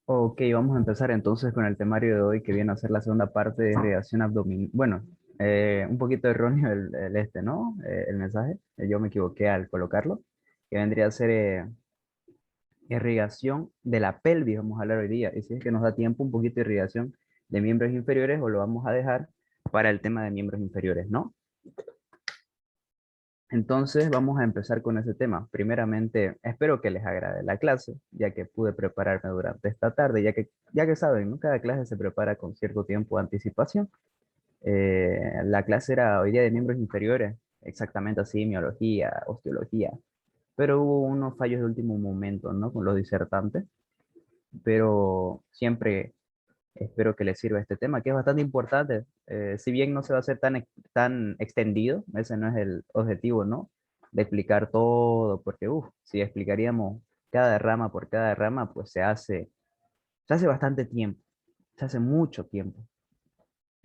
Ok, vamos a empezar entonces con el temario de hoy que viene a ser la segunda parte de irrigación abdominal. Bueno, un poquito erróneo ¿no? El mensaje. Yo me equivoqué al colocarlo. Que vendría a ser irrigación de la pelvis, vamos a hablar hoy día. Y si es que nos da tiempo, un poquito de irrigación de miembros inferiores o lo vamos a dejar para el tema de miembros inferiores, ¿no? Entonces vamos a empezar con ese tema. Primeramente, espero que les agrade la clase, ya que pude prepararme durante esta tarde, ya que saben, ¿no? Cada clase se prepara con cierto tiempo de anticipación. La clase era hoy día de miembros inferiores, exactamente así, miología, osteología, pero hubo unos fallos de último momento, ¿no? Con los disertantes, pero siempre espero que les sirva este tema, que es bastante importante. Si bien no se va a hacer tan extendido, ese no es el objetivo, ¿no? De explicar todo, porque si explicaríamos cada rama por cada rama, pues se hace bastante tiempo, se hace mucho tiempo.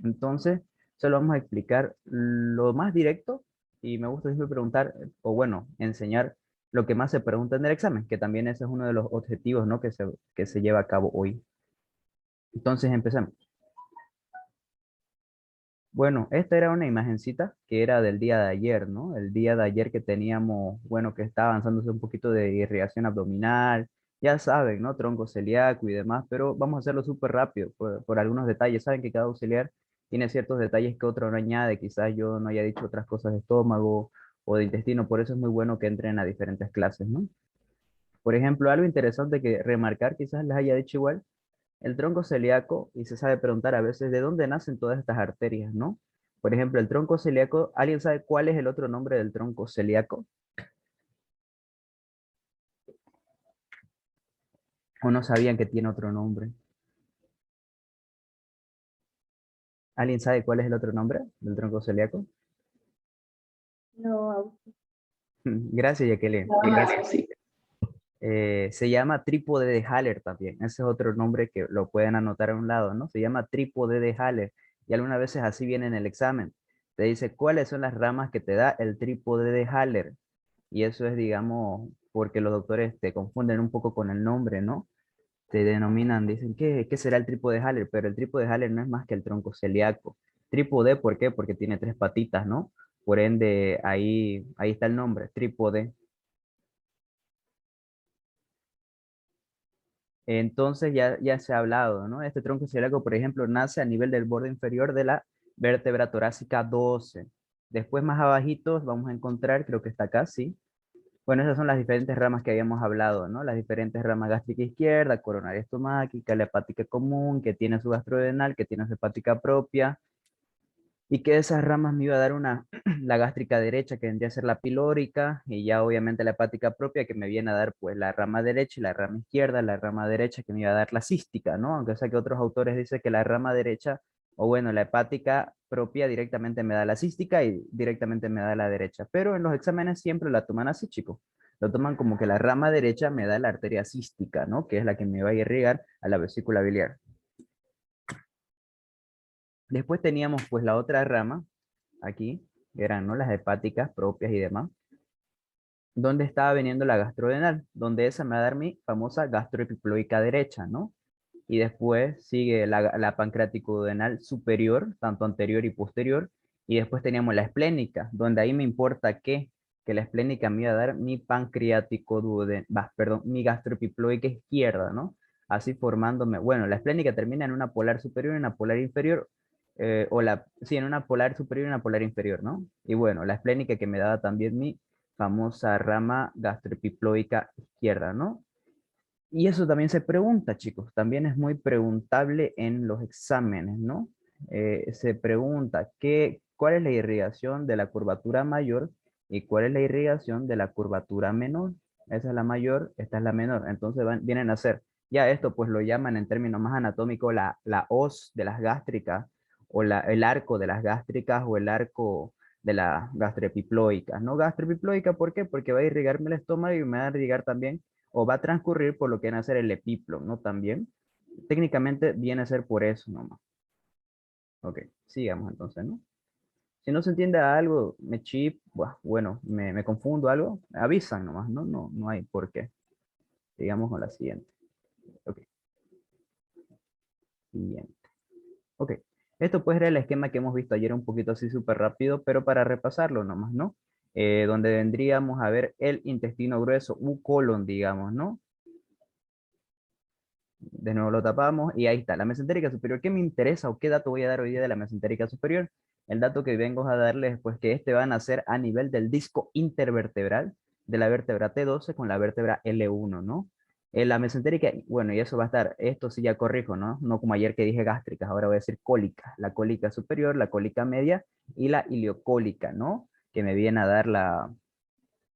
Entonces, solo vamos a explicar lo más directo y me gusta siempre preguntar, o bueno, enseñar lo que más se pregunta en el examen, que también ese es uno de los objetivos, ¿no? Que se lleva a cabo hoy. Entonces, empecemos. Bueno, esta era una imagencita que era del día de ayer, ¿no? El día de ayer que teníamos, bueno, que está avanzándose un poquito de irrigación abdominal, ya saben, ¿no? Tronco celíaco y demás, pero vamos a hacerlo súper rápido por algunos detalles. Saben que cada auxiliar tiene ciertos detalles que otro no añade, quizás yo no haya dicho otras cosas de estómago o de intestino, por eso es muy bueno que entren a diferentes clases, ¿no? Por ejemplo, algo interesante que remarcar, quizás les haya dicho igual, el tronco celíaco, y se sabe preguntar a veces de dónde nacen todas estas arterias, ¿no? Por ejemplo, el tronco celíaco, ¿alguien sabe cuál es el otro nombre del tronco celíaco? ¿O no sabían que tiene otro nombre? ¿Alguien sabe cuál es el otro nombre del tronco celíaco? No, Gracias, Jacqueline. Gracias. sí. Se llama trípode de Haller también. Ese es otro nombre que lo pueden anotar a un lado, ¿no? Se llama trípode de Haller. Y algunas veces así viene en el examen. Te dice cuáles son las ramas que te da el trípode de Haller. Y eso es, digamos, porque los doctores te confunden un poco con el nombre, ¿no? Te denominan, dicen, ¿qué será el trípode de Haller? Pero el trípode de Haller no es más que el tronco celíaco. Trípode, ¿por qué? Porque tiene tres patitas, ¿no? Por ende, ahí está el nombre, trípode. Entonces ya se ha hablado, ¿no? Este tronco celíaco, por ejemplo, nace a nivel del borde inferior de la vértebra torácica 12. Después, más abajito, vamos a encontrar, creo que está acá, sí. Bueno, esas son las diferentes ramas que habíamos hablado, ¿no? Las diferentes ramas gástrica izquierda, coronaria estomáquica, la hepática común, que tiene su gastrodenal, que tiene su hepática propia, y que esas ramas me iba a dar la gástrica derecha, que vendría a ser la pilórica, y ya obviamente la hepática propia, que me viene a dar pues la rama derecha y la rama izquierda, la rama derecha que me iba a dar la cística, ¿no? Aunque sea que otros autores dicen que la rama derecha, o bueno, la hepática propia directamente me da la cística y directamente me da la derecha, pero en los exámenes siempre la toman así, chicos. Lo toman como que la rama derecha me da la arteria cística, ¿no? Que es la que me va a irrigar a la vesícula biliar. Después teníamos pues la otra rama, aquí, que eran, ¿no? Las hepáticas propias y demás, donde estaba viniendo la gastrodenal, donde esa me va a dar mi famosa gastroepiploica derecha, ¿no? Y después sigue la pancreaticodenal superior, tanto anterior y posterior, y después teníamos la esplénica, donde ahí me importa que la esplénica me iba a dar mi perdón, mi gastroepiploica izquierda, ¿no? Así formándome, bueno, la esplénica termina en una polar superior y una polar inferior, sí, en una polar superior y una polar inferior, ¿no? Y bueno, la esplénica que me daba también mi famosa rama gastroepiploica izquierda, ¿no? Y eso también se pregunta, chicos, también es muy preguntable en los exámenes, ¿no? Se pregunta cuál es la irrigación de la curvatura mayor y cuál es la irrigación de la curvatura menor. Esa es la mayor, esta es la menor. Entonces vienen a ser, ya esto pues lo llaman en términos más anatómicos la hoz de las gástricas o el arco de las gástricas o el arco de las gastroepiploicas, ¿no? Gastroepiploica, ¿por qué? Porque va a irrigarme el estómago y me va a irrigar también o va a transcurrir por lo que viene a ser el epiplo, ¿no? También. Técnicamente viene a ser por eso nomás. Ok, sigamos entonces, ¿no? Si no se entiende algo, bueno, me confundo algo, avisan nomás, ¿no? No hay por qué. Sigamos con la siguiente. Ok. siguiente. Ok, esto pues era el esquema que hemos visto ayer un poquito así súper rápido, pero para repasarlo nomás, ¿no? Donde vendríamos a ver el intestino grueso, u colon, digamos, ¿no? De nuevo lo tapamos y ahí está, la mesentérica superior. ¿Qué me interesa o qué dato voy a dar hoy día de la mesentérica superior? El dato que vengo a darles, pues que este va a nacer a nivel del disco intervertebral de la vértebra T12 con la vértebra L1, ¿no? La mesentérica, bueno, y eso va a estar, esto sí ya corrijo, ¿no? No como ayer que dije gástricas, ahora voy a decir cólica, la cólica superior, la cólica media y la iliocólica, ¿no? Que me viene a dar la,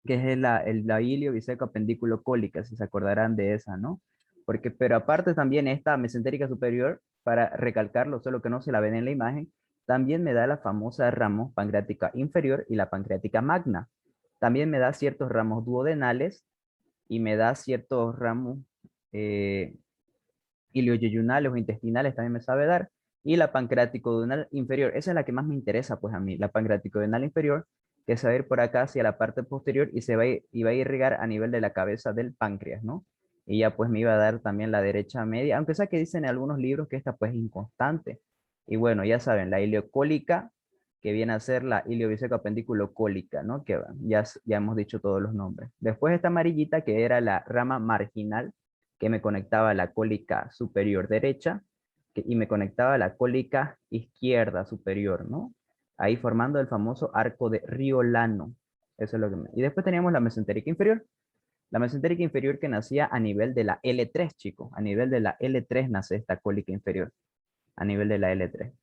que es la ilio biseco apendículo cólica, si se acordarán de esa, ¿no? Porque, pero aparte también esta mesentérica superior, para recalcarlo, solo que no se la ven en la imagen, también me da la famosa ramos pancreática inferior y la pancreática magna. También me da ciertos ramos duodenales y me da ciertos ramos eh, ilioyeyunales o intestinales, también me sabe dar. Y la pancreático duodenal inferior, esa es la que más me interesa, pues a mí, la pancreático duodenal inferior, que se va a ir por acá hacia la parte posterior y y va a irrigar a nivel de la cabeza del páncreas, ¿no? Y ya pues me iba a dar también la derecha media, aunque sea que dicen en algunos libros que esta pues es inconstante. Y bueno, ya saben, la iliocólica, que viene a ser la iliobiseco apendículo cólica, ¿no? Que ya hemos dicho todos los nombres. Después esta amarillita, que era la rama marginal, que me conectaba a la cólica superior derecha y me conectaba a la cólica izquierda superior, ¿no? Ahí formando el famoso arco de Riolano. Eso es lo que Y después teníamos la mesentérica inferior. La mesentérica inferior que nacía a nivel de la L3, chicos. A nivel de la L3 nace esta cólica inferior. A nivel de la L3.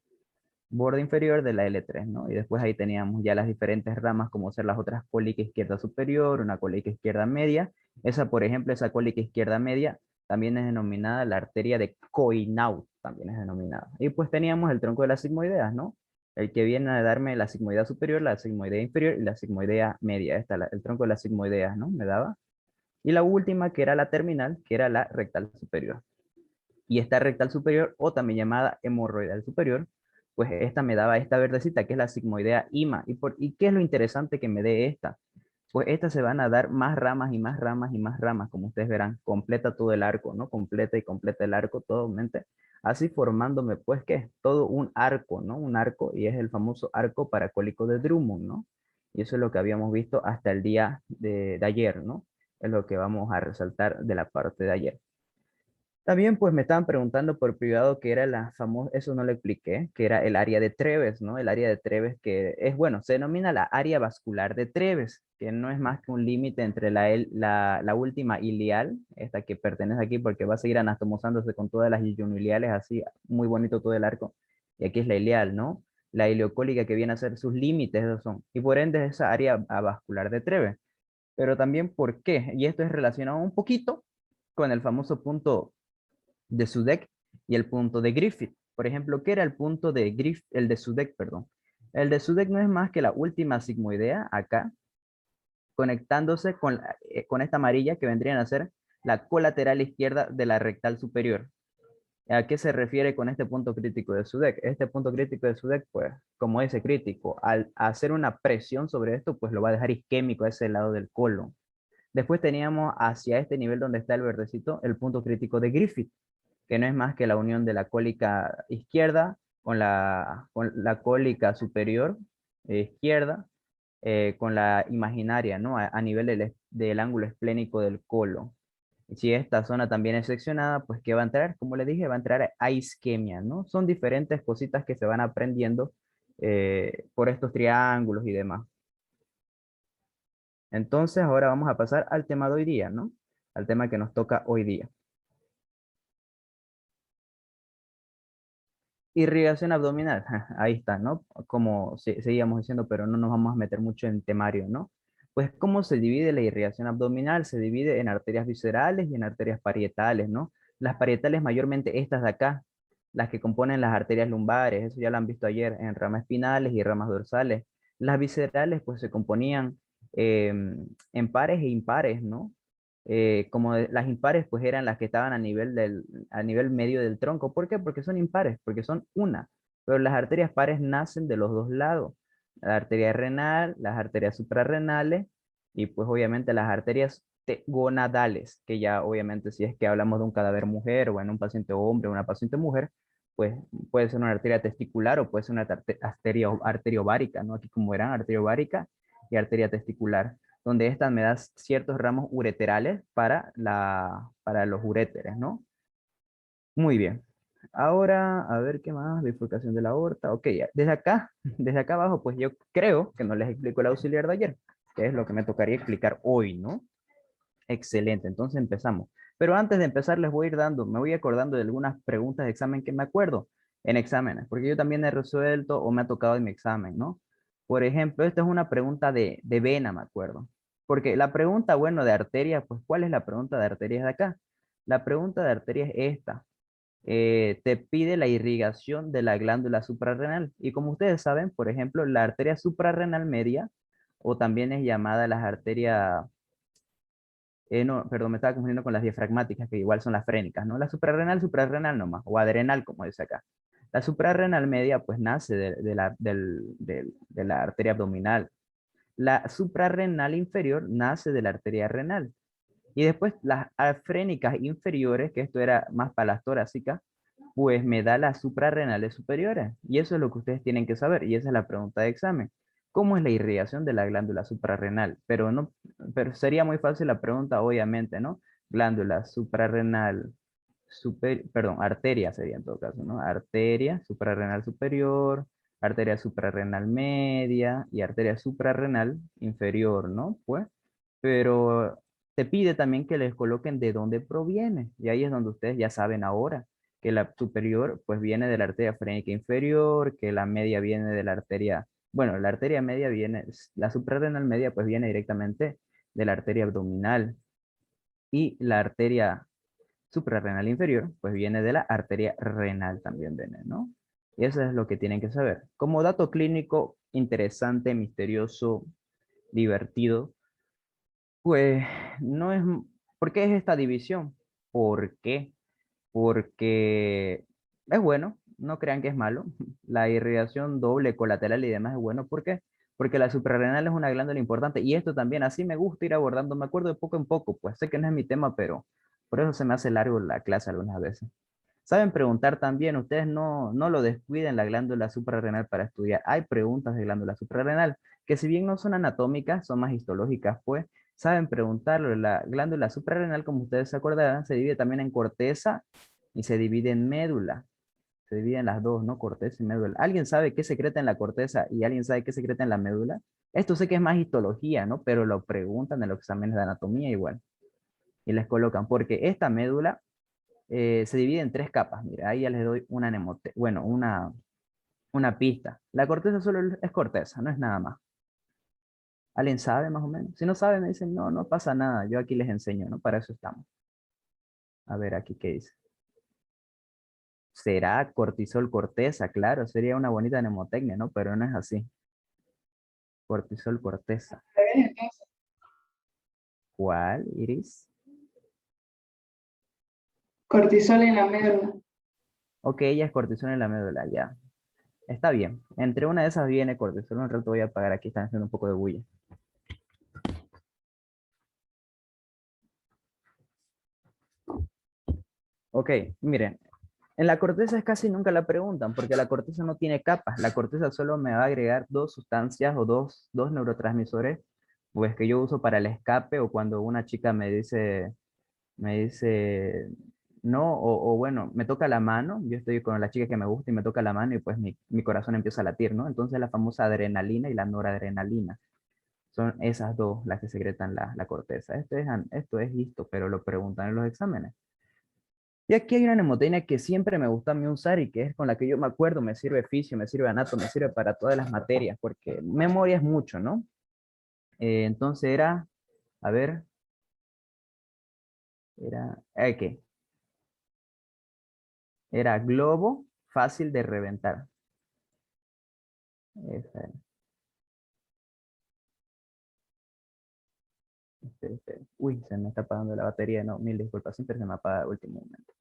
Borde inferior de la L3, ¿no? Y después ahí teníamos ya las diferentes ramas, como ser las otras cólica izquierda superior, una cólica izquierda media. Esa, por ejemplo, esa cólica izquierda media también es denominada la arteria de Coinaud, también es denominada. Y pues teníamos el tronco de las sigmoideas, ¿no? El que viene a darme la sigmoidea superior, la sigmoidea inferior y la sigmoidea media. El tronco de las sigmoideas, ¿no? Me daba. Y la última, que era la terminal, que era la rectal superior. Y esta rectal superior, o también llamada hemorroidal superior, pues esta me daba esta verdecita, que es la sigmoidea IMA. ¿Y qué es lo interesante que me dé esta? Pues estas se van a dar más ramas y más ramas y más ramas, como ustedes verán, completa todo el arco, ¿no? Completa y completa el arco, todo mente. Así formándome, pues, ¿qué? Todo un arco, ¿no? Un arco, y es el famoso arco paracólico de Drummond, ¿no? Y eso es lo que habíamos visto hasta el día de ayer, ¿no? Es lo que vamos a resaltar de la parte de ayer. También pues me estaban preguntando por privado qué era la famosa, eso no lo expliqué, que era el área de Treves, ¿no? El área de Treves que es, bueno, se denomina la área vascular de Treves, que no es más que un límite entre la última ilial, esta que pertenece aquí porque va a seguir anastomosándose con todas las ilionileales, así muy bonito todo el arco, y aquí es la ilial, ¿no? La ileocólica que viene a ser sus límites, esos son, y por ende es esa área vascular de Treves. Pero también, ¿por qué? Y esto es relacionado un poquito con el famoso punto de Sudeck y el punto de Griffith. Por ejemplo, ¿qué era el punto de Griffith, el de Sudeck, perdón? El de Sudeck no es más que la última sigmoidea acá, conectándose con esta amarilla que vendrían a ser la colateral izquierda de la rectal superior. ¿A qué se refiere con este punto crítico de Sudeck? Este punto crítico de Sudeck, pues, como ese crítico, al hacer una presión sobre esto, pues lo va a dejar isquémico a ese lado del colon. Después teníamos hacia este nivel donde está el verdecito, el punto crítico de Griffith, que no es más que la unión de la cólica izquierda con la cólica superior izquierda, con la imaginaria, ¿no? A nivel del ángulo esplénico del colon. Y si esta zona también es seccionada, pues ¿qué va a entrar? Como le dije, va a entrar a isquemia, ¿no? Son diferentes cositas que se van aprendiendo por estos triángulos y demás. Entonces, ahora vamos a pasar al tema de hoy día, ¿no? Al tema que nos toca hoy día. Irrigación abdominal, ahí está, ¿no? Como seguíamos diciendo, pero no nos vamos a meter mucho en temario, ¿no? Pues, ¿cómo se divide la irrigación abdominal? Se divide en arterias viscerales y en arterias parietales, ¿no? Las parietales mayormente estas de acá, las que componen las arterias lumbares, eso ya lo han visto ayer, en ramas espinales y ramas dorsales. Las viscerales, pues, se componían en pares e impares, ¿no? Las impares pues eran las que estaban a nivel medio del tronco. ¿Por qué? Porque son impares, porque son una. Pero las arterias pares nacen de los dos lados. La arteria renal, las arterias suprarrenales y pues obviamente las arterias gonadales, que ya obviamente si es que hablamos de un cadáver mujer o en un paciente hombre o una paciente mujer, pues puede ser una arteria testicular o puede ser una arteria ovárica, ¿no? Aquí como verán, arteria ovárica y arteria testicular, donde estas me dan ciertos ramos ureterales para los uréteres, ¿no? Muy bien. Ahora, a ver qué más, bifurcación de la aorta. Ok, ya. Desde acá, desde acá abajo, pues yo creo que no les explico el auxiliar de ayer, que es lo que me tocaría explicar hoy, ¿no? Excelente, entonces empezamos. Pero antes de empezar les voy a ir dando, me voy acordando de algunas preguntas de examen que me acuerdo en exámenes, porque yo también he resuelto o me ha tocado en mi examen, ¿no? Por ejemplo, esta es una pregunta de vena, me acuerdo. Porque la pregunta, bueno, de arteria, pues ¿cuál es la pregunta de arterias de acá? La pregunta de arteria es esta. Te pide la irrigación de la glándula suprarrenal. Y como ustedes saben, por ejemplo, la arteria suprarrenal media, o también es llamada las arterias no, perdón, me estaba confundiendo con las diafragmáticas, que igual son las frénicas, ¿no? La suprarrenal nomás, o adrenal, como dice acá. La suprarrenal media, pues nace de la arteria abdominal. La suprarrenal inferior nace de la arteria renal. Y después las frénicas inferiores, que esto era más para las torácicas, pues me da las suprarrenales superiores. Y eso es lo que ustedes tienen que saber. Y esa es la pregunta de examen. ¿Cómo es la irrigación de la glándula suprarrenal? Pero no, pero sería muy fácil la pregunta, obviamente, ¿no? Glándula suprarrenal perdón, arteria sería en todo caso, ¿no? Arteria suprarrenal superior, arteria suprarrenal media y arteria suprarrenal inferior, ¿no? Pues, pero te pide también que les coloquen de dónde proviene. Y ahí es donde ustedes ya saben ahora que la superior pues viene de la arteria frénica inferior, que la media viene de la arteria, bueno, la arteria media viene, la suprarrenal media pues viene directamente de la arteria abdominal y la arteria suprarrenal inferior pues viene de la arteria renal también viene, ¿no? Y eso es lo que tienen que saber. Como dato clínico interesante, misterioso, divertido, pues no es, ¿por qué es esta división? ¿Por qué? Porque es bueno, no crean que es malo. La irrigación doble, colateral y demás es bueno. ¿Por qué? Porque la suprarrenal es una glándula importante y esto también, así me gusta ir abordando, me acuerdo de poco en poco, pues sé que no es mi tema, pero por eso se me hace largo la clase algunas veces. Saben preguntar también, ustedes no lo descuiden la glándula suprarrenal para estudiar. Hay preguntas de glándula suprarrenal que si bien no son anatómicas, son más histológicas, pues saben preguntarlo. La glándula suprarrenal, como ustedes se acordarán, se divide también en corteza y se divide en médula. Se dividen las dos, ¿no? Corteza y médula. ¿Alguien sabe qué secreta en la corteza y alguien sabe qué secreta en la médula? Esto sé que es más histología, ¿no? Pero lo preguntan en los exámenes de anatomía igual. Y les colocan, porque esta médula se divide en tres capas. Mira, ahí ya les doy bueno, una pista. La corteza solo es corteza, no es nada más. ¿Alguien sabe más o menos? Si no sabe, me dicen, no, no pasa nada. Yo aquí les enseño, ¿no? Para eso estamos. A ver, aquí qué dice. Será cortisol corteza, claro, sería una bonita mnemotecnia, ¿no? Pero no es así. Cortisol corteza. ¿Cuál, Iris? Cortisol en la médula. Ok, ella es cortisol en la médula, ya. Está bien. Entre una de esas viene cortisol. Un rato voy a apagar aquí, están haciendo un poco de bulla. Ok, miren. En la corteza casi nunca la preguntan, porque la corteza no tiene capas. La corteza solo me va a agregar dos sustancias o dos neurotransmisores, pues que yo uso para el escape o cuando una chica me dice no, o bueno, me toca la mano, yo estoy con la chica que me gusta y me toca la mano y pues mi corazón empieza a latir, ¿no? Entonces la famosa adrenalina y la noradrenalina son esas dos las que secretan la corteza. Esto es listo, pero lo preguntan en los exámenes. Y aquí hay una mnemotecnia que siempre me gusta a mí usar y que es con la que yo me acuerdo, me sirve fisio, me sirve anato, me sirve para todas las materias, porque memoria es mucho, ¿no? Entonces era, a ver, ¿qué? Era globo fácil de reventar. Esa era. Uy, se me está apagando la batería, no, mil disculpas, siempre se me apaga al último momento.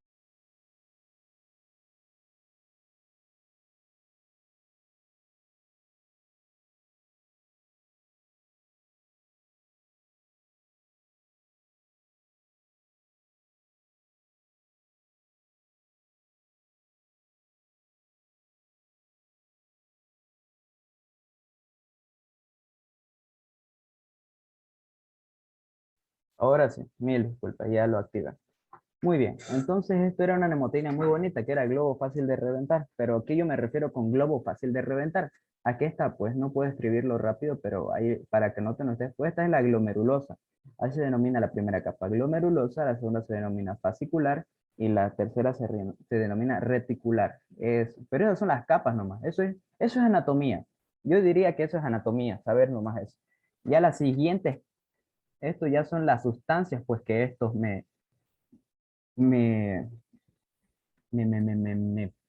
Ahora sí, mil disculpas, ya lo activé. Muy bien, entonces esto era una mnemotecnia muy bonita que era globo fácil de reventar, pero ¿a qué yo me refiero con globo fácil de reventar? Aquí está, pues no puedo escribirlo rápido, pero ahí para que noten ustedes, pues esta es la glomerulosa. Así se denomina la primera capa glomerulosa, la segunda se denomina fascicular y la tercera se denomina reticular. Pero esas son las capas nomás, eso es anatomía. Yo diría que eso es anatomía, saber nomás eso. Ya las siguientes, esto ya son las sustancias, pues que estos me, me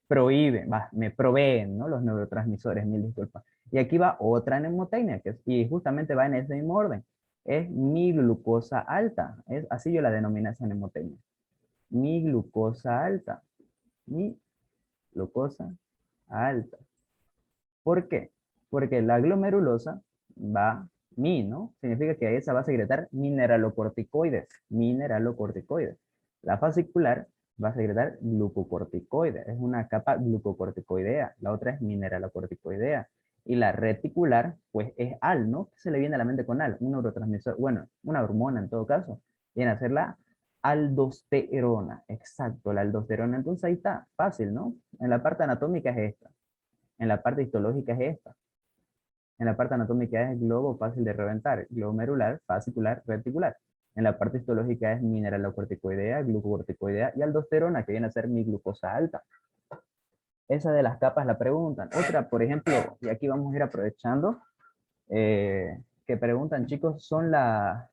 prohíben, me proveen, ¿no? Los neurotransmisores, mil disculpas. Y aquí va otra mnemotecnia, y justamente va en ese mismo orden. Es mi glucosa alta. Así yo la denomino esa mnemotecnia. Mi glucosa alta. Mi glucosa alta. ¿Por qué? Porque la glomerulosa va mi, ¿no? Significa que esa va a secretar mineralocorticoides, mineralocorticoides. La fascicular va a secretar glucocorticoides, es una capa glucocorticoidea, la otra es mineralocorticoidea. Y la reticular, pues es AL, ¿no? ¿Qué se le viene a la mente con AL? Un neurotransmisor, bueno, una hormona en todo caso. Viene a ser la aldosterona, exacto, la aldosterona. Entonces ahí está, fácil, ¿no? En la parte anatómica es esta. En la parte histológica es esta. En la parte anatómica es globo fácil de reventar, glomerular, fascicular, reticular. En la parte histológica es mineralocorticoidea, glucocorticoidea y aldosterona, que viene a ser mi glucosa alta. Esa de las capas la preguntan. Otra, por ejemplo, y aquí vamos a ir aprovechando, que preguntan, chicos, son la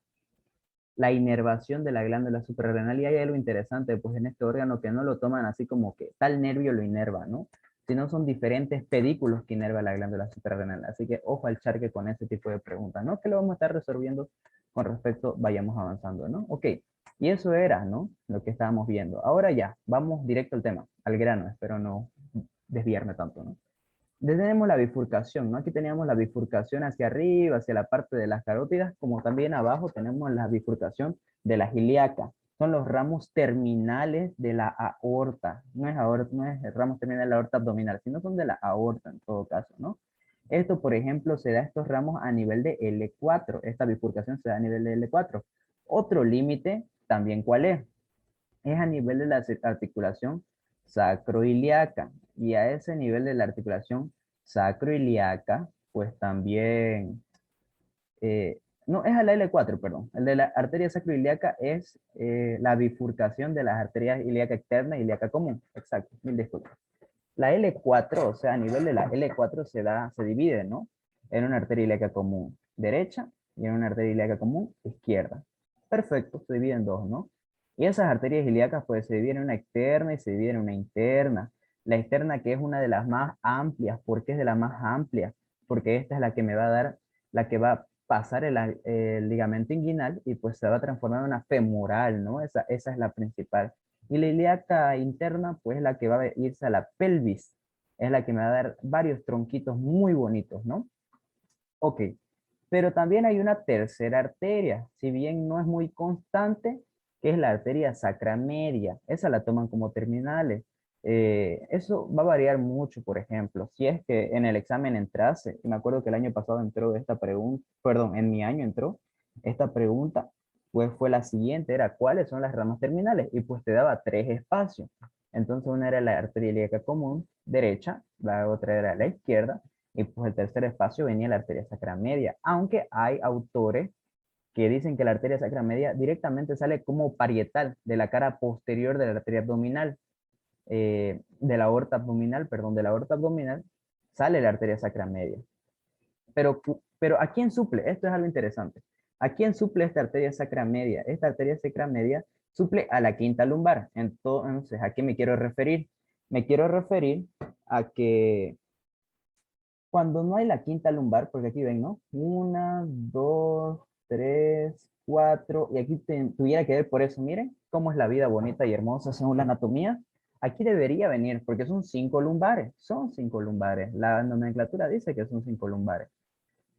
inervación de la glándula suprarrenal. Y hay algo interesante, pues en este órgano que no lo toman así como que tal nervio lo inerva, ¿no? Sino son diferentes pedículos que inerva la glándula suprarrenal. Así que ojo al charque con ese tipo de preguntas, ¿no? Que lo vamos a estar resolviendo con respecto, vayamos avanzando, ¿no? Ok, y eso era, ¿no? Lo que estábamos viendo. Ahora ya, vamos directo al tema, al grano, espero no desviarme tanto, ¿no? Tenemos la bifurcación, ¿no? Aquí teníamos la bifurcación hacia arriba, hacia la parte de las carótidas, como también abajo tenemos la bifurcación de la ilíaca. Son los ramos terminales de la aorta. No es el ramo terminal de la aorta abdominal, sino son de la aorta en todo caso, ¿no? Esto, por ejemplo, se da estos ramos a nivel de L4. Esta bifurcación se da a nivel de L4. Otro límite, también, ¿cuál es? Es a nivel de la articulación sacroiliaca. Y a ese nivel de la articulación sacroiliaca, pues también, no, es a la L4, perdón. El de la arteria sacroiliaca es la bifurcación de las arterias ilíaca externa y ilíaca común. Exacto, mil disculpas. La L4, o sea, a nivel de la L4 se divide, ¿no? En una arteria ilíaca común derecha y en una arteria ilíaca común izquierda. Perfecto, se divide en dos, ¿no? Y esas arterias ilíacas, pues, se dividen en una externa y se dividen en una interna. La externa, que es una de las más amplias. ¿Por qué es de las más amplias? Porque esta es la que me va a dar, la que va a pasar el ligamento inguinal y pues se va a transformar en una femoral, ¿no? Esa es la principal. Y la ilíaca interna, pues la que va a irse a la pelvis, es la que me va a dar varios tronquitos muy bonitos, ¿no? Ok, pero también hay una tercera arteria, si bien no es muy constante, que es la arteria sacra media. Esa la toman como terminales. Eso va a variar mucho, por ejemplo, si es que en el examen entrase, y me acuerdo que el año pasado entró esta pregunta, perdón, en mi año entró esta pregunta, pues fue la siguiente, era ¿cuáles son las ramas terminales? Y pues te daba tres espacios. Entonces una era la arteria ilíaca común, derecha, la otra era la izquierda, y pues el tercer espacio venía la arteria sacra media, aunque hay autores que dicen que la arteria sacra media directamente sale como parietal de la cara posterior de la arteria abdominal, de la aorta abdominal, perdón, de la aorta abdominal, sale la arteria sacra media. Pero ¿a quién suple? Esto es algo interesante. ¿A quién suple esta arteria sacra media? Esta arteria sacra media suple a la quinta lumbar. Entonces, ¿a qué me quiero referir? Me quiero referir a que cuando no hay la quinta lumbar, porque aquí ven, ¿no? Una, dos, tres, cuatro, y aquí tuviera que ver por eso, miren cómo es la vida bonita y hermosa según la anatomía. Aquí debería venir, porque son cinco lumbares. La nomenclatura dice que son cinco lumbares.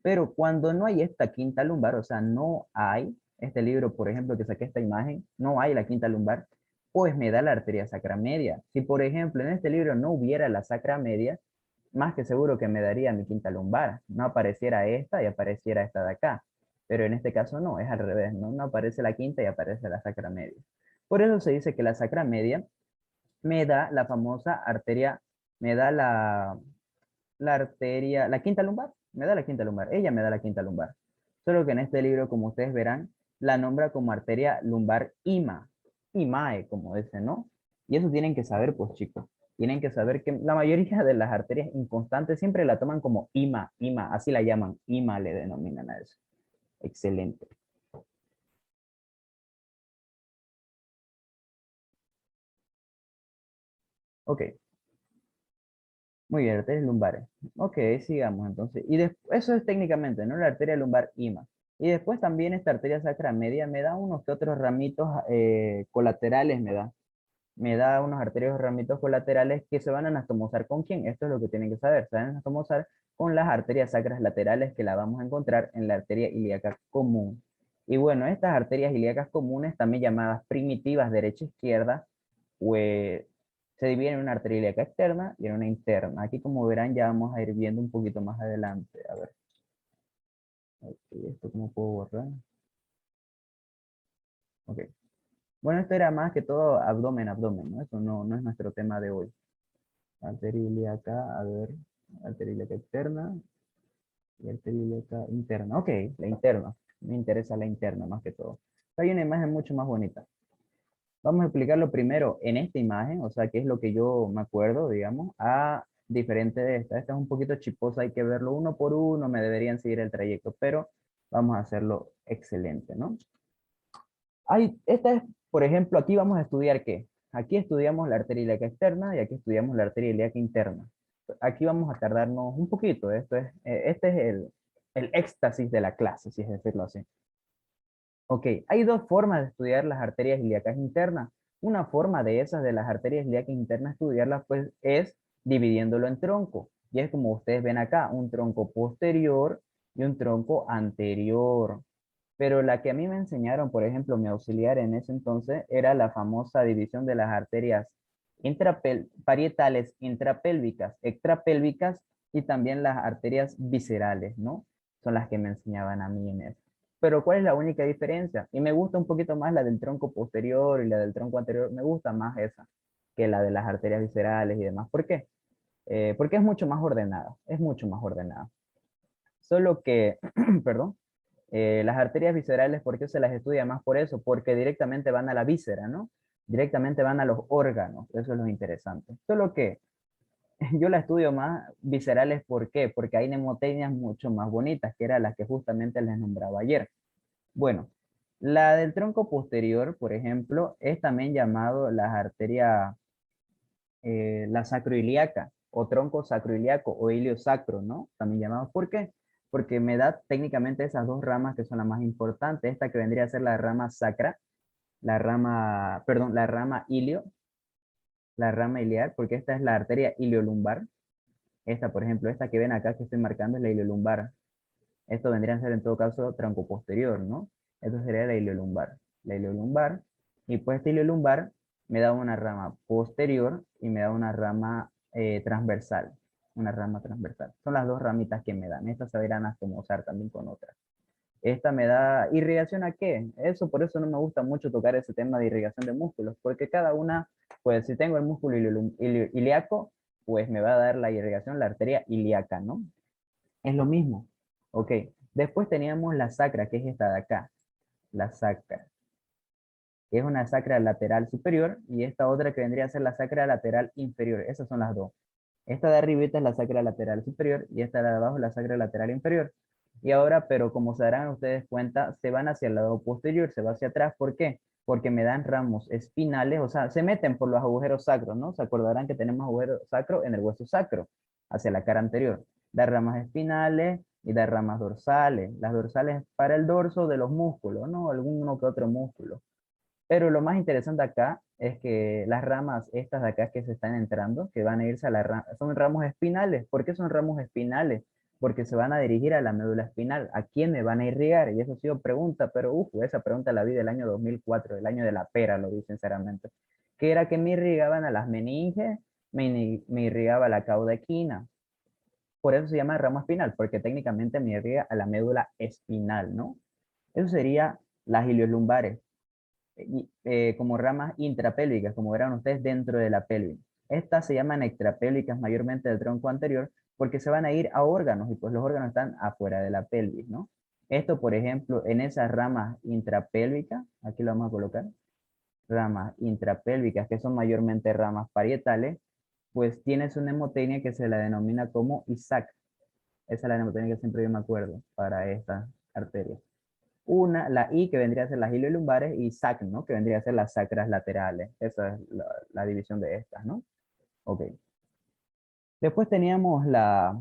Pero cuando no hay esta quinta lumbar, o sea, no hay, este libro, por ejemplo, que saqué esta imagen, no hay la quinta lumbar, pues me da la arteria sacra media. Si, por ejemplo, en este libro no hubiera la sacra media, más que seguro que me daría mi quinta lumbar. No apareciera esta y apareciera esta de acá. pero en este caso no, es al revés, ¿no? No aparece la quinta y aparece la sacra media. Por eso se dice que la sacra media me da la famosa arteria, me da la arteria, la quinta lumbar, me da la quinta lumbar, ella me da la quinta lumbar. Solo que en este libro, como ustedes verán, la nombra como arteria lumbar IMA, IMAE, como dicen, ¿no? Y eso tienen que saber, pues chicos, tienen que saber que la mayoría de las arterias inconstantes siempre la toman como IMA, IMA, así la llaman, IMA le denominan a eso. Excelente. Ok, muy bien, arterias lumbares. Ok, sigamos entonces. Y eso es técnicamente, ¿no? La arteria lumbar IMA. Y después también esta arteria sacra media me da unos que otros ramitos colaterales, me da unos arterios ramitos colaterales que se van a anastomosar con quién. Esto es lo que tienen que saber. Se van a anastomosar con las arterias sacras laterales que la vamos a encontrar en la arteria ilíaca común. Y bueno, estas arterias ilíacas comunes, también llamadas primitivas derecha-izquierda, pues se dividen en una arteria ilíaca externa y en una interna. Aquí, como verán, ya vamos a ir viendo un poquito más adelante. A ver, ok, esto cómo puedo borrar. Ok. Bueno, esto era más que todo abdomen, abdomen, ¿no? Eso no es nuestro tema de hoy. Arteria ilíaca, a ver, arteria ilíaca externa y arteria ilíaca interna. Ok, la interna. Me interesa la interna más que todo. Hay una imagen mucho más bonita. Vamos a explicarlo primero en esta imagen, o sea, qué es lo que yo me acuerdo, digamos, a diferente de esta. Esta es un poquito chiposa, hay que verlo uno por uno, me deberían seguir el trayecto, pero vamos a hacerlo excelente, ¿no? Esta es, por ejemplo, aquí vamos a estudiar qué. Aquí estudiamos la arteria ilíaca externa y aquí estudiamos la arteria ilíaca interna. Aquí vamos a tardarnos un poquito. Este es el éxtasis de la clase, si es decirlo así. Ok, hay dos formas de estudiar las arterias ilíacas internas. Una forma de esas de las arterias ilíacas internas estudiarlas pues es dividiéndolo en tronco. Y es como ustedes ven acá, un tronco posterior y un tronco anterior. Pero la que a mí me enseñaron, por ejemplo, mi auxiliar en ese entonces, era la famosa división de las arterias parietales intrapélvicas, extrapélvicas y también las arterias viscerales, ¿no? Son las que me enseñaban a mí en eso. Pero ¿cuál es la única diferencia? Y me gusta un poquito más la del tronco posterior y la del tronco anterior, me gusta más esa que la de las arterias viscerales y demás. ¿Por qué? Porque es mucho más ordenada, es mucho más ordenada. Solo que, perdón, las arterias viscerales, ¿por qué se las estudia más por eso? Porque directamente van a la víscera, ¿no? Directamente van a los órganos, eso es lo interesante. Solo que yo la estudio más viscerales, ¿por qué? Porque hay nemotecnias mucho más bonitas, que eran las que justamente les nombraba ayer. Bueno, la del tronco posterior, por ejemplo, es también llamado las arterias, la sacroiliaca o tronco sacroiliaco o ilio sacro, ¿no? También llamado. ¿Por qué? Porque me da técnicamente esas dos ramas que son las más importantes. Esta que vendría a ser la rama sacra, la rama, perdón, la rama ilio, la rama iliar, porque esta es la arteria iliolumbar. Esta, por ejemplo, esta que ven acá que estoy marcando es la iliolumbar. Esto vendría a ser en todo caso tronco posterior, ¿no? Esto sería la iliolumbar. La iliolumbar. Y pues esta iliolumbar me da una rama posterior y me da una rama transversal. Una rama transversal. Son las dos ramitas que me dan. Estas se irán a acomodar también con otras. Esta me da irrigación a qué. Eso, por eso no me gusta mucho tocar ese tema de irrigación de músculos, porque cada una, pues si tengo el músculo ilíaco, pues me va a dar la irrigación, la arteria ilíaca, ¿no? Es lo mismo. Ok. Después teníamos la sacra, que es esta de acá. La sacra. Que es una sacra lateral superior y esta otra que vendría a ser la sacra lateral inferior. Esas son las dos. Esta de arribita es la sacra lateral superior y esta de abajo es la sacra lateral inferior. Y ahora, pero como se darán ustedes cuenta, se van hacia el lado posterior, se va hacia atrás. ¿Por qué? Porque me dan ramos espinales, o sea, se meten por los agujeros sacros, ¿no? Se acordarán que tenemos agujero sacro en el hueso sacro, hacia la cara anterior. Da ramas espinales y da ramas dorsales. Las dorsales para el dorso de los músculos, ¿no? Alguno que otro músculo. Pero lo más interesante acá es que las ramas estas de acá que se están entrando, que van a irse a la rama, son ramos espinales. ¿Por qué son ramos espinales? Porque se van a dirigir a la médula espinal. ¿A quién me van a irrigar? Y eso ha sido pregunta, pero esa pregunta la vi del año 2004, el año de la pera, lo vi sinceramente. Que era que me irrigaban a las meninges, me irrigaba la cauda equina. Por eso se llama ramo espinal, porque técnicamente me irriga a la médula espinal, ¿no? Eso sería las ilios lumbares, como ramas intrapélvicas, como verán ustedes dentro de la pelvis. Estas se llaman extrapélvicas mayormente del tronco anterior porque se van a ir a órganos y pues los órganos están afuera de la pelvis, ¿no? Esto, por ejemplo, en esas ramas intrapélvicas, aquí lo vamos a colocar, ramas intrapélvicas, que son mayormente ramas parietales, pues tiene su mnemotecnia que se la denomina como ISAC. Esa es la mnemotecnia que siempre yo me acuerdo para estas arterias. Una, la I, que vendría a ser las iliolumbares, y SAC, ¿no? Que vendría a ser las sacras laterales. Esa es la división de estas, ¿no? Ok. Después teníamos las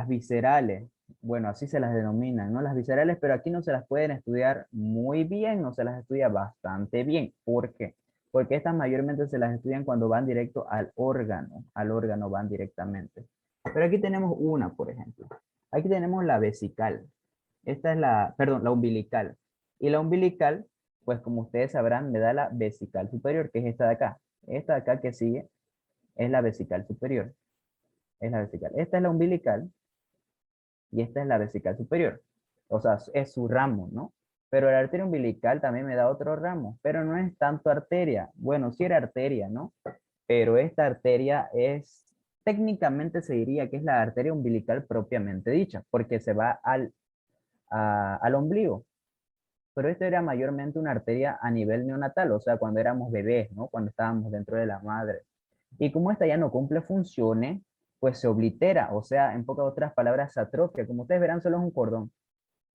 viscerales. Bueno, así se las denominan, ¿no? Las viscerales, pero aquí no se las pueden estudiar muy bien, no se las estudia bastante bien. ¿Por qué? Porque estas mayormente se las estudian cuando van directo al órgano van directamente. Pero aquí tenemos una, por ejemplo. Aquí tenemos la vesical. Esta es perdón, la umbilical. Y la umbilical, pues como ustedes sabrán, me da la vesical superior, que es esta de acá. Esta de acá que sigue es la vesical superior. Es la vesical. Esta es la umbilical y esta es la vesical superior. O sea, es su ramo, ¿no? Pero la arteria umbilical también me da otro ramo, pero no es tanto arteria. Bueno, sí era arteria, ¿no? Pero esta arteria técnicamente se diría que es la arteria umbilical propiamente dicha, porque se va al ombligo. Pero esto era mayormente una arteria a nivel neonatal, o sea, cuando éramos bebés, ¿no? Cuando estábamos dentro de la madre. Y como esta ya no cumple funciones, pues se oblitera, o sea, en pocas otras palabras, se atrofia. Como ustedes verán, solo es un cordón.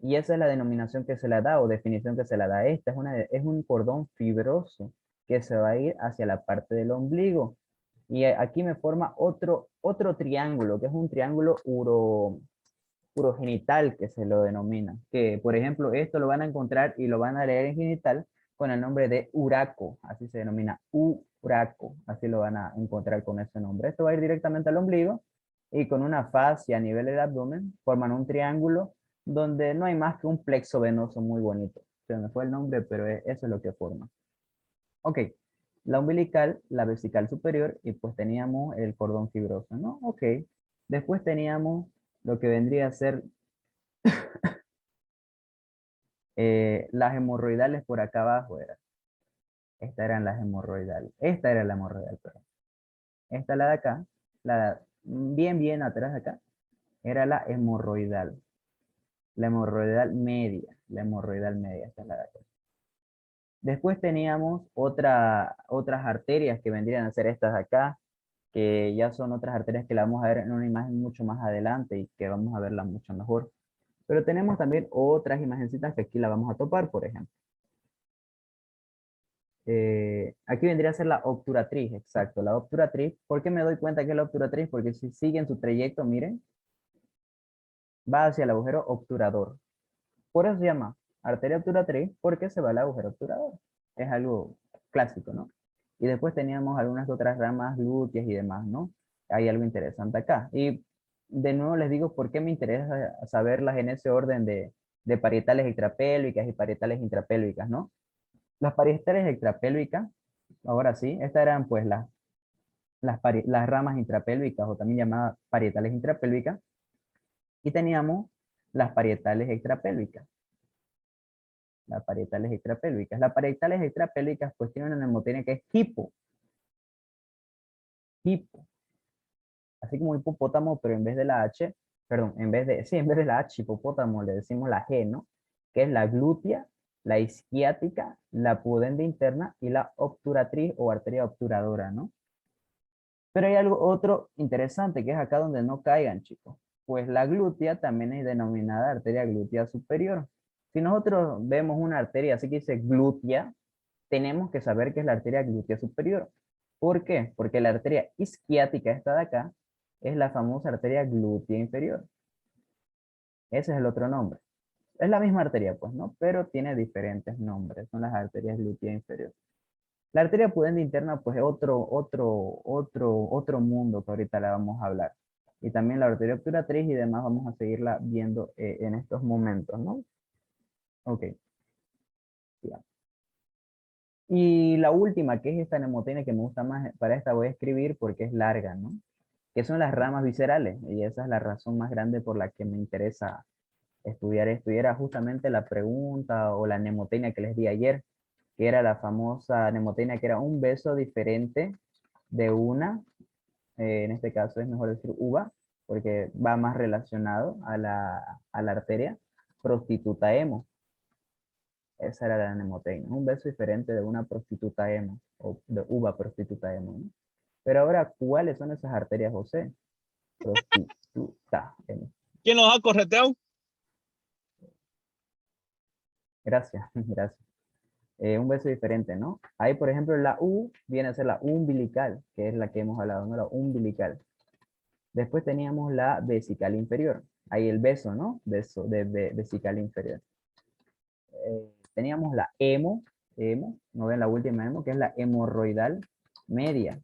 Y esa es la denominación que se le da o definición que se le da. Esta es un cordón fibroso que se va a ir hacia la parte del ombligo. Y aquí me forma otro triángulo, que es un triángulo urogenital, que se lo denomina. Que, por ejemplo, esto lo van a encontrar y lo van a leer en genital con el nombre de uraco, así se denomina, uraco, así lo van a encontrar con ese nombre. Esto va a ir directamente al ombligo y con una fascia a nivel del abdomen forman un triángulo donde no hay más que un plexo venoso muy bonito. Se me fue el nombre, pero eso es lo que forma. Ok, la umbilical, la vesical superior y pues teníamos el cordón fibroso, ¿no? Ok, después teníamos lo que vendría a ser las hemorroidales por acá abajo era. Estas eran las hemorroidales. Esta era la hemorroidal, perdón. Esta la de acá, bien atrás de acá, era la hemorroidal. La hemorroidal media. La hemorroidal media, esta es la de acá. Después teníamos otras arterias que vendrían a ser estas de acá, que ya son otras arterias que la vamos a ver en una imagen mucho más adelante y que vamos a verla mucho mejor. Pero tenemos también otras imagencitas que aquí la vamos a topar, por ejemplo. Aquí vendría a ser la obturatriz, exacto, la obturatriz. ¿Por qué me doy cuenta que es la obturatriz? Porque si siguen su trayecto, miren, va hacia el agujero obturador. Por eso se llama arteria obturatriz, porque se va al agujero obturador. Es algo clásico, ¿no? Y después teníamos algunas otras ramas glúteas y demás, ¿no? Hay algo interesante acá. Y de nuevo les digo por qué me interesa saberlas en ese orden de parietales extrapélvicas y parietales intrapélvicas, ¿no? Las parietales extrapélvicas, ahora sí, estas eran pues las ramas intrapélvicas o también llamadas parietales intrapélvicas y teníamos las parietales extrapélvicas. Las parietales extrapélvicas. Las parietales extrapélvicas pues tienen una mnemotecnia que es hipo. Hipo. Así como hipopótamo, pero en vez de la H, perdón, en vez de la H hipopótamo le decimos la G, ¿no? Que es la glútea, la isquiática, la pudenda interna y la obturatriz o arteria obturadora, ¿no? Pero hay algo otro interesante que es acá donde no caigan, chicos. Pues la glútea también es denominada arteria glútea superior. Si nosotros vemos una arteria así que dice glútea, tenemos que saber que es la arteria glútea superior. ¿Por qué? Porque la arteria isquiática, esta de acá, es la famosa arteria glútea inferior. Ese es el otro nombre. Es la misma arteria, pues, ¿no? Pero tiene diferentes nombres. Son las arterias glútea inferior. La arteria pudenda interna, pues, es otro mundo que ahorita la vamos a hablar. Y también la arteria obturatriz y demás vamos a seguirla viendo en estos momentos, ¿no? Ok. Ya. Y la última, que es esta mnemotecnia que me gusta más, para esta voy a escribir porque es larga, ¿no? Que son las ramas viscerales. Y esa es la razón más grande por la que me interesa estudiar esto. Y era justamente la pregunta o la mnemotecnia que les di ayer, que era la famosa mnemotecnia que era un beso diferente de una, en este caso es mejor decir uva, porque va más relacionado a la arteria, prostituta emo. Esa era la mnemotecnia, un beso diferente de una prostituta emo, o de uva prostituta emo, ¿no? Pero ahora, ¿cuáles son esas arterias, José? Prostituta emo. ¿Quién los ha correteado? Gracias, gracias. Un beso diferente, ¿no? Ahí, por ejemplo, la U viene a ser la umbilical, que es la que hemos hablado, ¿no? La umbilical. Después teníamos la vesical inferior. Ahí el beso, ¿no? Beso de vesical inferior. Teníamos la hemo, no ven la última hemo, que es la hemorroidal media.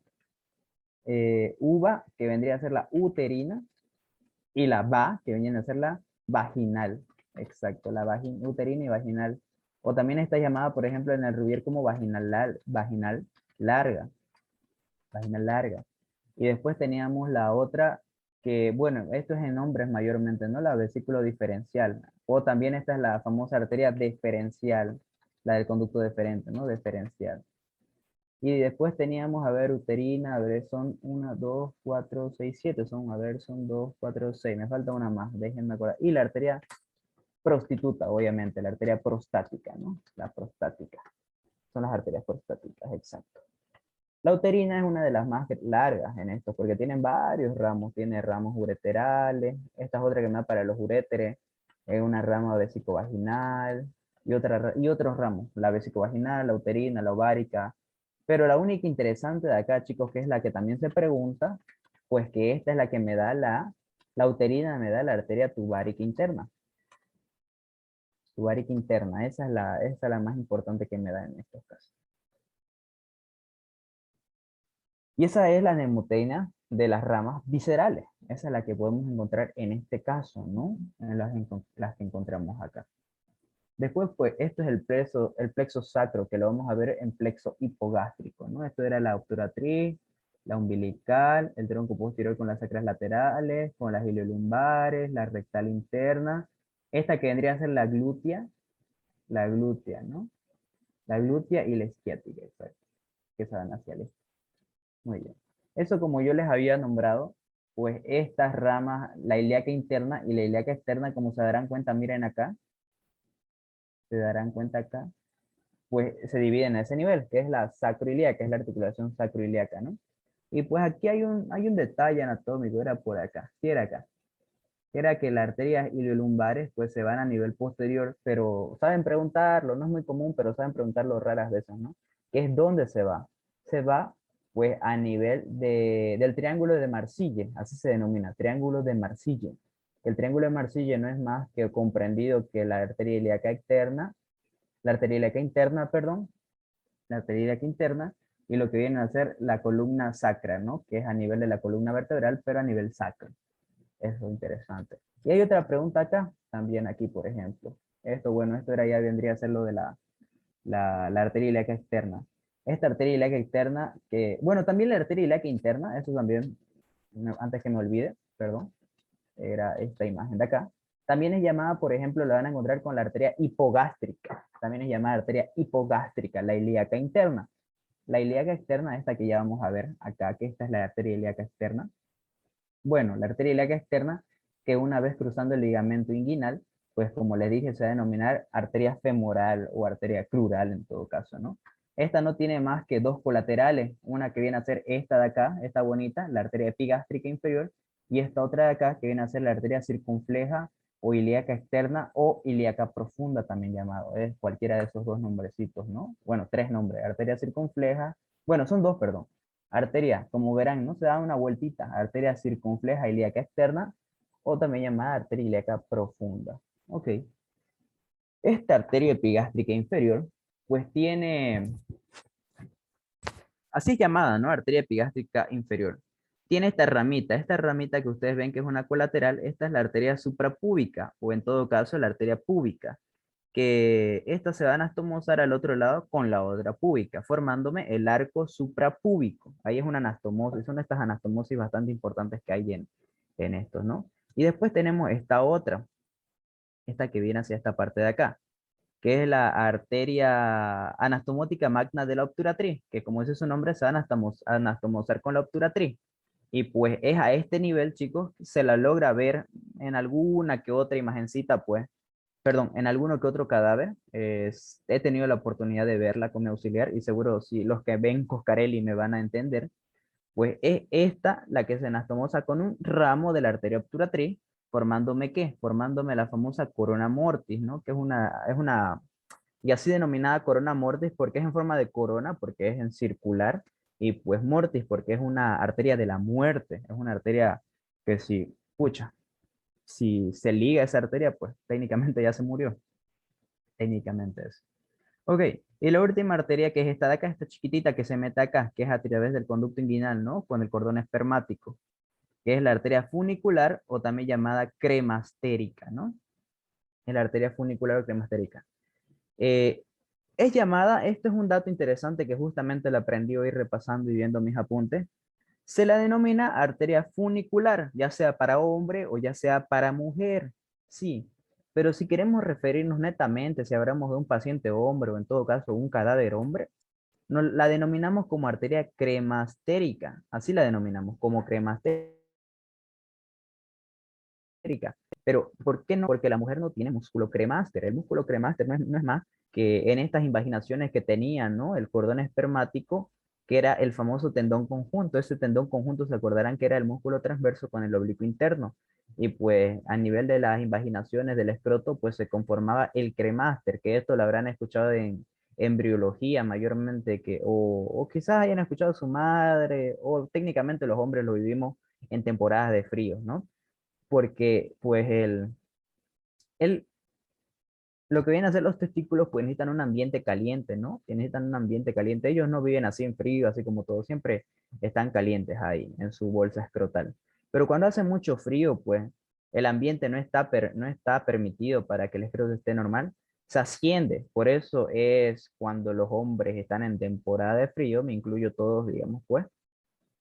Uva, que vendría a ser la uterina, y la va, que viene a ser la vaginal. Exacto, la uterina y vaginal. O también está llamada, por ejemplo, en el Rubier como vaginal larga. Vaginal larga. Y después teníamos la otra que, bueno, esto es en hombres mayormente, ¿no? La vesículo diferencial. O también esta es la famosa arteria deferencial, la del conducto deferente, ¿no? Deferencial. Y después teníamos, a ver, uterina, a ver, son 1, 2, 4, 6, 7, son, a ver, son 2, 4, 6, me falta una más, déjenme acordar. Y la arteria prostituta, obviamente, la arteria prostática, ¿no? La prostática. Son las arterias prostáticas, exacto. La uterina es una de las más largas en esto, porque tienen varios ramos. Tiene ramos ureterales. Esta es otra que me da para los uréteres. Es una rama vesicovaginal y otros ramos. La vesicovaginal, la uterina, la ovárica. Pero la única interesante de acá, chicos, que es la que también se pregunta, pues que esta es la que me da la uterina, me da la arteria tubárica interna. Tubárica interna, esa es la más importante que me da en estos casos. Y esa es la mnemotecnia de las ramas viscerales. Esa es la que podemos encontrar en este caso, ¿no? En las que encontramos acá. Después, pues, esto es el plexo sacro, que lo vamos a ver en plexo hipogástrico, ¿no? Esto era la obturatriz, la umbilical, el tronco posterior con las sacras laterales, con las iliolumbares, la rectal interna. Esta que vendría a ser la glútea, ¿no? La glútea y la isquiática, exacto, que se van hacia el este. Muy bien. Eso como yo les había nombrado, pues estas ramas, la ilíaca interna y la ilíaca externa, como se darán cuenta, miren acá, se darán cuenta acá, pues se dividen a ese nivel, que es la sacroilíaca, es la articulación sacroilíaca, ¿no? Y pues aquí hay un detalle anatómico, era por acá, sí era acá, que era que las arterias iliolumbares pues se van a nivel posterior, pero saben preguntarlo, no es muy común, pero saben preguntarlo raras veces, ¿no? Que es dónde se va. Se va pues a nivel del triángulo de Marsille, así se denomina, triángulo de Marsille. El triángulo de Marsille no es más que comprendido que la arteria ilíaca externa, la arteria ilíaca interna, perdón, la arteria ilíaca interna, y lo que viene a ser la columna sacra, ¿no? Que es a nivel de la columna vertebral, pero a nivel sacro. Eso es interesante. Y hay otra pregunta acá, también aquí, por ejemplo. Esto, bueno, esto era ya vendría a ser lo de la arteria ilíaca externa. Esta arteria ilíaca externa, que, bueno, también la arteria ilíaca interna, eso también, antes que me olvide, perdón, era esta imagen de acá. También es llamada, por ejemplo, la van a encontrar con la arteria hipogástrica. También es llamada arteria hipogástrica, la ilíaca interna. La ilíaca externa, esta que ya vamos a ver acá, que esta es la arteria ilíaca externa. Bueno, la arteria ilíaca externa, que una vez cruzando el ligamento inguinal, pues como les dije, se va a denominar arteria femoral o arteria crural en todo caso, ¿no? Esta no tiene más que dos colaterales, una que viene a ser esta de acá, esta bonita, la arteria epigástrica inferior, y esta otra de acá, que viene a ser la arteria circunfleja o ilíaca externa o ilíaca profunda también llamado, es cualquiera de esos dos nombrecitos, ¿no? Bueno, tres nombres, arteria circunfleja, bueno, son dos, perdón, arteria, como verán, ¿no? Se da una vueltita, arteria circunfleja ilíaca externa, o también llamada arteria ilíaca profunda. Ok. Esta arteria epigástrica inferior, pues tiene, así es llamada, ¿no? Arteria epigástrica inferior. Tiene esta ramita que ustedes ven que es una colateral, esta es la arteria suprapúbica, o en todo caso la arteria púbica, que estas se van a anastomosar al otro lado con la otra púbica, formándome el arco suprapúbico. Ahí es una anastomosis, son estas anastomosis bastante importantes que hay en estos, ¿no? Y después tenemos esta otra, esta que viene hacia esta parte de acá, que es la arteria anastomótica magna de la obturatriz, que como dice su nombre, se va a anastomosar con la obturatriz. Y pues es a este nivel, chicos, se la logra ver en alguna que otra imagencita, pues, perdón, en alguno que otro cadáver. He tenido la oportunidad de verla con mi auxiliar y seguro si los que ven Coscarelli me van a entender, pues es esta la que se anastomosa con un ramo de la arteria obturatriz, formándome ¿qué? Formándome la famosa corona mortis, ¿no? Que es una y así denominada corona mortis porque es en forma de corona, porque es en circular, y pues mortis porque es una arteria de la muerte, es una arteria que si, pucha, si se liga esa arteria, pues técnicamente ya se murió, técnicamente es. Ok, y la última arteria que es esta de acá, esta chiquitita que se mete acá, que es a través del conducto inguinal, ¿no? Con el cordón espermático, que es la arteria funicular o también llamada cremastérica, ¿no? Es la arteria funicular o cremastérica. Eh, es llamada, esto es un dato interesante que justamente lo aprendí hoy repasando y viendo mis apuntes. Se la denomina arteria funicular, ya sea para hombre o ya sea para mujer. Sí, pero si queremos referirnos netamente, si hablamos de un paciente hombre o en todo caso un cadáver hombre, la denominamos como arteria cremastérica. Así la denominamos como cremastérica. Pero, ¿por qué no? Porque la mujer no tiene músculo cremaster. El músculo cremaster no es más que en estas invaginaciones que tenían, ¿no? El cordón espermático, que era el famoso tendón conjunto. Ese tendón conjunto se acordarán que era el músculo transverso con el oblicuo interno. Y pues a nivel de las invaginaciones del escroto, pues se conformaba el cremaster, que esto lo habrán escuchado en embriología mayormente, o quizás hayan escuchado su madre, o técnicamente los hombres lo vivimos en temporadas de frío, ¿no? Porque pues el, lo que vienen a ser los testículos pues necesitan un ambiente caliente, ¿no? Que necesitan un ambiente caliente. Ellos no viven así en frío, así como todos, siempre están calientes ahí en su bolsa escrotal. Pero cuando hace mucho frío, pues el ambiente no está permitido para que el escroto esté normal, se asciende. Por eso es cuando los hombres están en temporada de frío, me incluyo todos, digamos, pues,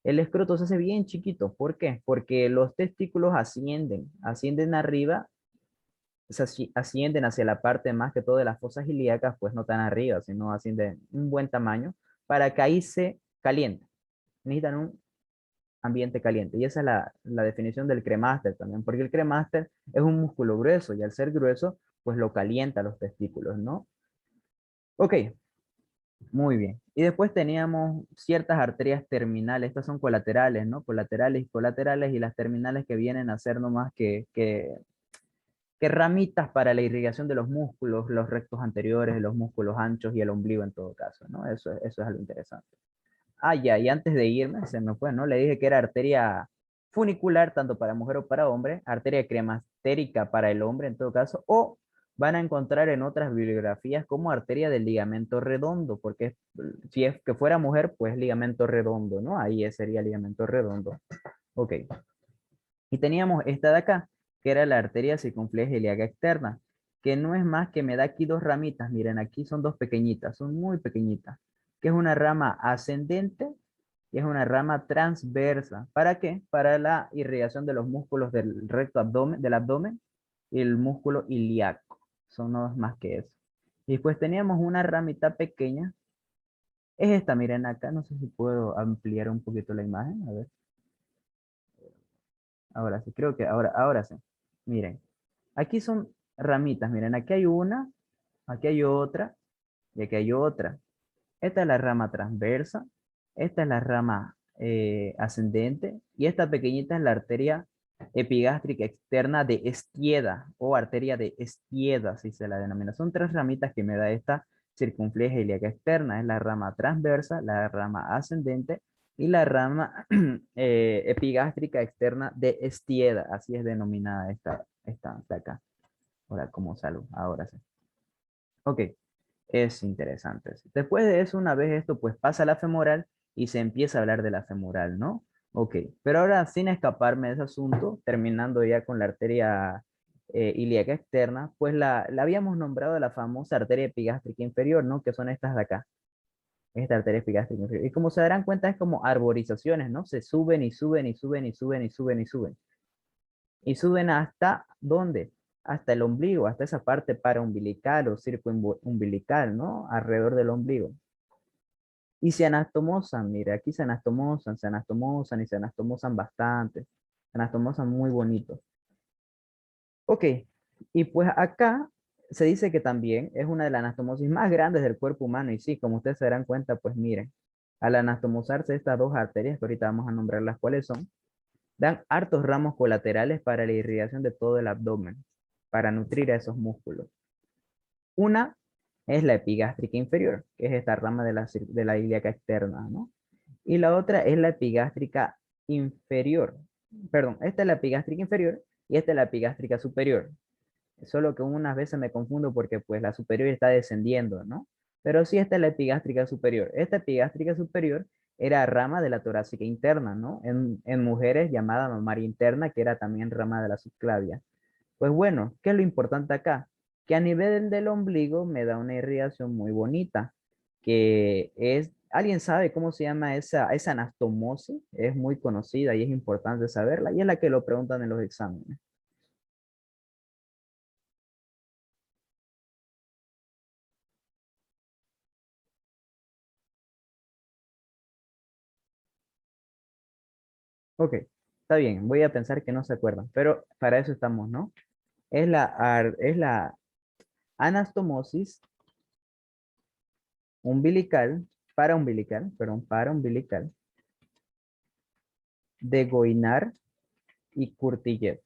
el escroto se hace bien chiquito. ¿Por qué? Porque los testículos ascienden arriba, ascienden hacia la parte más que todo de las fosas ilíacas, pues no tan arriba, sino ascienden un buen tamaño para que ahí se calienten. Necesitan un ambiente caliente. Y esa es la definición del cremaster también, porque el cremaster es un músculo grueso y al ser grueso, pues lo calienta los testículos, ¿no? Ok, muy bien. Y después teníamos ciertas arterias terminales, estas son colaterales, ¿no? Colaterales y colaterales, y las terminales que vienen a ser no más que ramitas para la irrigación de los músculos, los rectos anteriores, los músculos anchos y el ombligo en todo caso, ¿no? Eso es algo interesante. Ah, ya, y antes de irme, se me fue, ¿no? Le dije que era arteria funicular, tanto para mujer o para hombre, arteria cremastérica para el hombre en todo caso, o van a encontrar en otras bibliografías como arteria del ligamento redondo, porque si es que fuera mujer, pues ligamento redondo, ¿no? Ahí sería ligamento redondo. Ok. Y teníamos esta de acá, que era la arteria circunfleja ilíaca externa, que no es más que me da aquí dos ramitas. Miren, aquí son dos pequeñitas, son muy pequeñitas, que es una rama ascendente y es una rama transversa. ¿Para qué? Para la irrigación de los músculos del recto abdomen, del abdomen y el músculo ilíaco. Son no es más que eso. Y después teníamos una ramita pequeña. Es esta, miren acá, no sé si puedo ampliar un poquito la imagen. A ver, ahora sí, creo que ahora sí. Miren, aquí son ramitas, miren, aquí hay una, aquí hay otra y aquí hay otra. Esta es la rama transversa, esta es la rama ascendente y esta pequeñita es la arteria epigástrica externa de Estieda o arteria de Estieda, así se la denomina. Son tres ramitas que me da esta circunfleja ilíaca externa. Es la rama transversa, la rama ascendente y la rama epigástrica externa de Estieda. Así es denominada esta de acá. Ahora, como salud, ahora sí. Ok. Es interesante. Después de eso, una vez esto, pues pasa a la femoral y se empieza a hablar de la femoral, ¿no? Ok, pero ahora sin escaparme de ese asunto, terminando ya con la arteria ilíaca externa, pues la habíamos nombrado la famosa arteria epigástrica inferior, ¿no? Que son estas de acá, esta arteria epigástrica inferior. Y como se darán cuenta, es como arborizaciones, ¿no? Se suben y suben y suben y suben y suben y suben. Y suben hasta, ¿dónde? hasta el ombligo, hasta esa parte paraumbilical o umbilical, ¿no? Alrededor del ombligo. Y se anastomosan, mire, aquí se anastomosan y se anastomosan bastante. Se anastomosan muy bonito. Ok, y pues acá se dice que también es una de las anastomosis más grandes del cuerpo humano. Y sí, como ustedes se darán cuenta, pues miren, al anastomosarse estas dos arterias, que ahorita vamos a nombrar las cuales son, dan hartos ramos colaterales para la irrigación de todo el abdomen, para nutrir a esos músculos. Una es la epigástrica inferior, que es esta rama de la ilíaca externa, ¿no? Y la otra es la epigástrica inferior. Perdón, esta es la epigástrica inferior y esta es la epigástrica superior. Solo que unas veces me confundo porque pues la superior está descendiendo, ¿no? Pero sí esta es la epigástrica superior. Esta epigástrica superior era rama de la torácica interna, ¿no? En mujeres llamada mamaria interna, que era también rama de la subclavia. Pues bueno, ¿qué es lo importante acá? Que a nivel del ombligo me da una irrigación muy bonita, que es, ¿alguien sabe cómo se llama esa anastomosis? Es muy conocida y es importante saberla, y es la que lo preguntan en los exámenes. Ok, está bien, voy a pensar que no se acuerdan, pero para eso estamos, ¿no? Es la anastomosis umbilical, paraumbilical, de Goynard y Courtillet.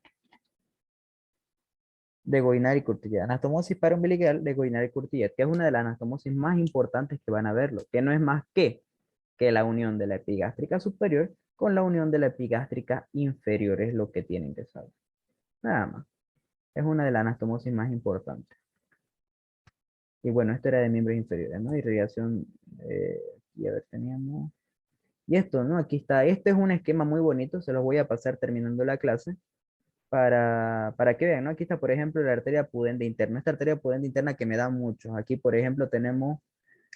De Goynard y Courtillet. Anastomosis paraumbilical de Goynard y Courtillet, que es una de las anastomosis más importantes que van a verlo, que no es más que la unión de la epigástrica superior con la unión de la epigástrica inferior, es lo que tienen que saber. Nada más. Es una de las anastomosis más importantes. Y bueno, esto era de miembros inferiores, ¿no? Irrigación, y a ver, teníamos... Y esto, ¿no? Aquí está. Este es un esquema muy bonito, se los voy a pasar terminando la clase para que vean, ¿no? Aquí está, por ejemplo, la arteria pudende interna. Esta arteria pudende interna que me da muchos. Aquí, por ejemplo, tenemos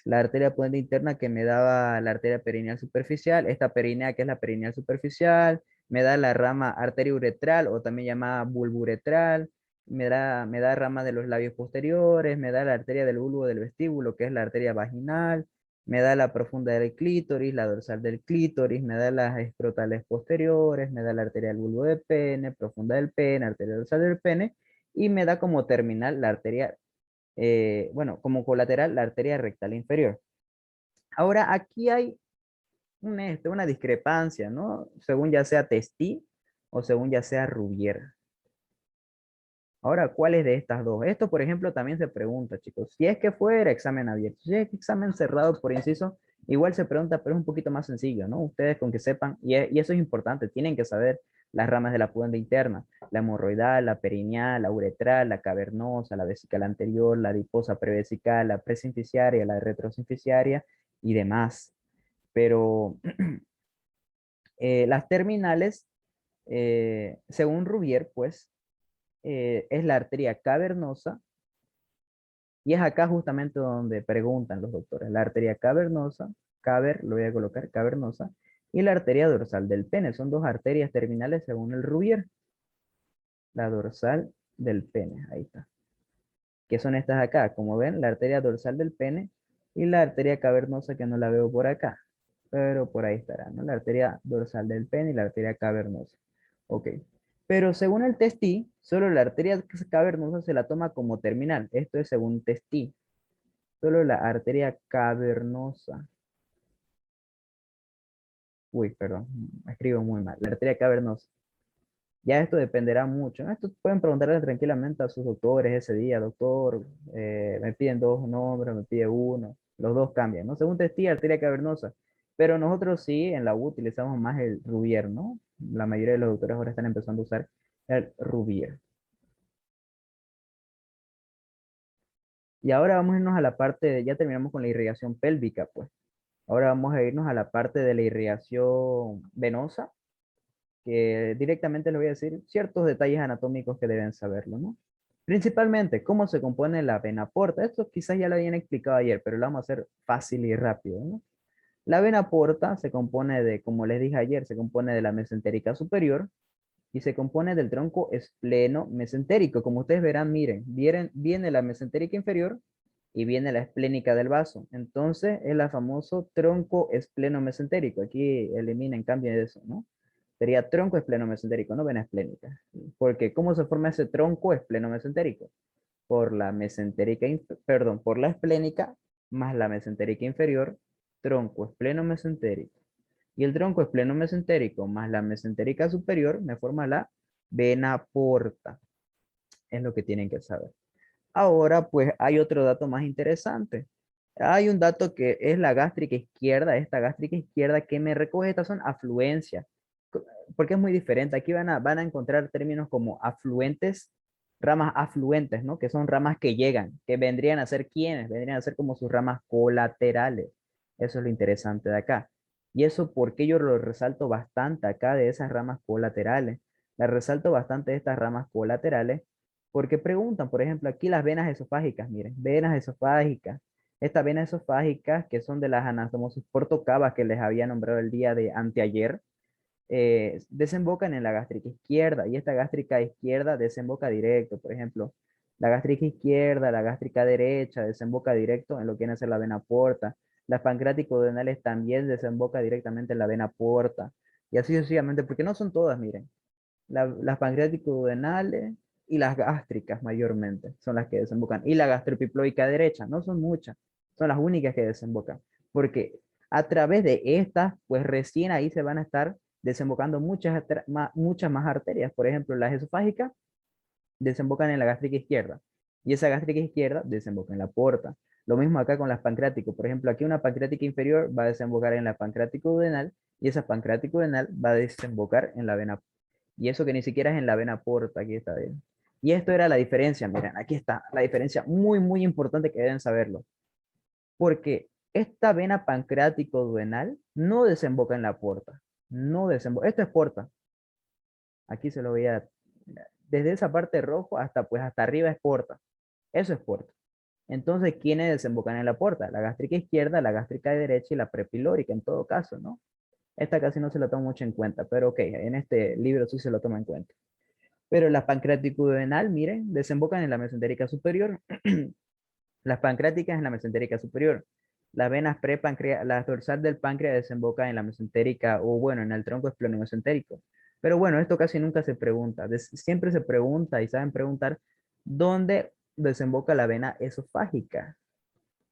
la arteria pudende interna que me daba la arteria perineal superficial. Esta perinea que es la perineal superficial. Me da la rama arteria uretral o también llamada bulburetral. Me da rama de los labios posteriores. Me da la arteria del bulbo del vestíbulo que es la arteria vaginal. Me da la profunda del clítoris, la dorsal del clítoris, me da las escrotales posteriores, me da la arteria del bulbo del pene, profunda del pene, arteria dorsal del pene, y me da como terminal la arteria, bueno, como colateral la arteria rectal inferior. Ahora, aquí hay una discrepancia, ¿no? Según ya sea Testi o según ya sea Rubier. Ahora, ¿cuál es de estas dos? Esto, por ejemplo, también se pregunta, chicos. Si es que fuera examen abierto, si es que examen cerrado por inciso, igual se pregunta, pero es un poquito más sencillo, ¿no? Ustedes con que sepan, y eso es importante, tienen que saber las ramas de la pudenda interna, la hemorroidal, la perineal, la uretral, la cavernosa, la vesical anterior, la adiposa prevesical, la presinficiaria, la retrosinficiaria y demás. Pero las terminales, según Rubier, pues, es la arteria cavernosa, y es acá justamente donde preguntan los doctores. La arteria cavernosa, lo voy a colocar, cavernosa, y la arteria dorsal del pene. Son dos arterias terminales según el Rubier. La dorsal del pene, ahí está. ¿Qué son estas acá? Como ven, la arteria dorsal del pene y la arteria cavernosa que no la veo por acá, pero por ahí estará, ¿no? La arteria dorsal del pene y la arteria cavernosa. Ok. Pero según el Testi, solo la arteria cavernosa se la toma como terminal. Esto es según Testi. Solo la arteria cavernosa. Uy, perdón, me escribo muy mal. La arteria cavernosa. Ya esto dependerá mucho, ¿no? Esto pueden preguntarle tranquilamente a sus doctores ese día, doctor, me piden dos nombres, me pide uno, los dos cambian, ¿no? Según Testi, arteria cavernosa. Pero nosotros sí, en la U utilizamos más el Rubier, ¿no? La mayoría de los doctores ahora están empezando a usar el Rubier. Y ahora vamos a irnos a la parte, ya terminamos con la irrigación pélvica, pues. Ahora vamos a irnos a la parte de la irrigación venosa, que directamente les voy a decir ciertos detalles anatómicos que deben saberlo, ¿no? Principalmente, cómo se compone la vena porta. Esto quizás ya lo habían explicado ayer, pero lo vamos a hacer fácil y rápido, ¿no? La vena porta se compone de, como les dije ayer, se compone de la mesentérica superior, y se compone del tronco espleno-mesentérico. Como ustedes verán, miren, viene la mesentérica inferior y viene la esplénica del vaso. Entonces, es el famoso tronco espleno-mesentérico. Aquí eliminen, cambien eso, ¿no? Sería tronco espleno-mesentérico, no vena esplénica. Porque, ¿cómo se forma ese tronco espleno-mesentérico? Por la mesentérica, perdón, por la esplénica más la mesentérica inferior, tronco espleno-mesentérico. Y el tronco espleno-mesentérico más la mesentérica superior me forma la vena porta. Es lo que tienen que saber. Ahora, pues hay otro dato más interesante. Hay un dato que es la gástrica izquierda, esta gástrica izquierda que me recoge, estas son afluencias, porque es muy diferente. Aquí van a encontrar términos como afluentes, ramas afluentes, ¿no? Que son ramas que llegan, que vendrían a ser ¿quiénes? Vendrían a ser como sus ramas colaterales. Eso es lo interesante de acá. Y eso porque yo lo resalto bastante acá de esas ramas colaterales. La resalto bastante de estas ramas colaterales porque preguntan, por ejemplo, aquí las venas esofágicas, miren, venas esofágicas. Estas venas esofágicas que son de las anastomosis portocavas que les había nombrado el día de anteayer, desembocan en la gástrica izquierda y esta gástrica izquierda desemboca directo. Por ejemplo, la gástrica izquierda, la gástrica derecha desemboca directo en lo que viene a ser la vena porta. Las pancreático-duodenales también desemboca directamente en la vena porta. Y así sucesivamente, porque no son todas, miren las pancreático-duodenales y las gástricas mayormente son las que desembocan. Y la gastropiploica derecha, no son muchas, son las únicas que desembocan. Porque a través de estas, pues recién ahí se van a estar desembocando muchas más arterias. Por ejemplo, las esofágicas desembocan en la gástrica izquierda. Y esa gástrica izquierda desemboca en la porta. Lo mismo acá con las pancreáticos. Por ejemplo, aquí una pancreática inferior va a desembocar en la pancreático duodenal y esa pancreático duodenal va a desembocar en la vena y eso que ni siquiera es en la vena porta, aquí está bien. Y esto era la diferencia, miren, aquí está la diferencia muy, muy importante que deben saberlo. Porque esta vena pancreático-duodenal no desemboca en la porta. No desemboca. Esto es porta. Aquí se lo voy a... Desde esa parte rojo hasta pues hasta arriba es porta. Eso es porta. Entonces, ¿quiénes desembocan en la porta? La gástrica izquierda, la gástrica derecha y la prepilórica en todo caso, ¿no? Esta casi no se la toma mucho en cuenta, pero ok, en este libro sí se lo toma en cuenta. Pero la pancreático-duodenal, miren, desembocan en la mesentérica superior. Las pancreáticas en la mesentérica superior. Las venas prepancreas, la dorsal del páncreas desemboca en la mesentérica o bueno, en el tronco esplenomesenterico. Pero bueno, esto casi nunca se pregunta. Siempre se pregunta y saben preguntar dónde desemboca la vena esofágica.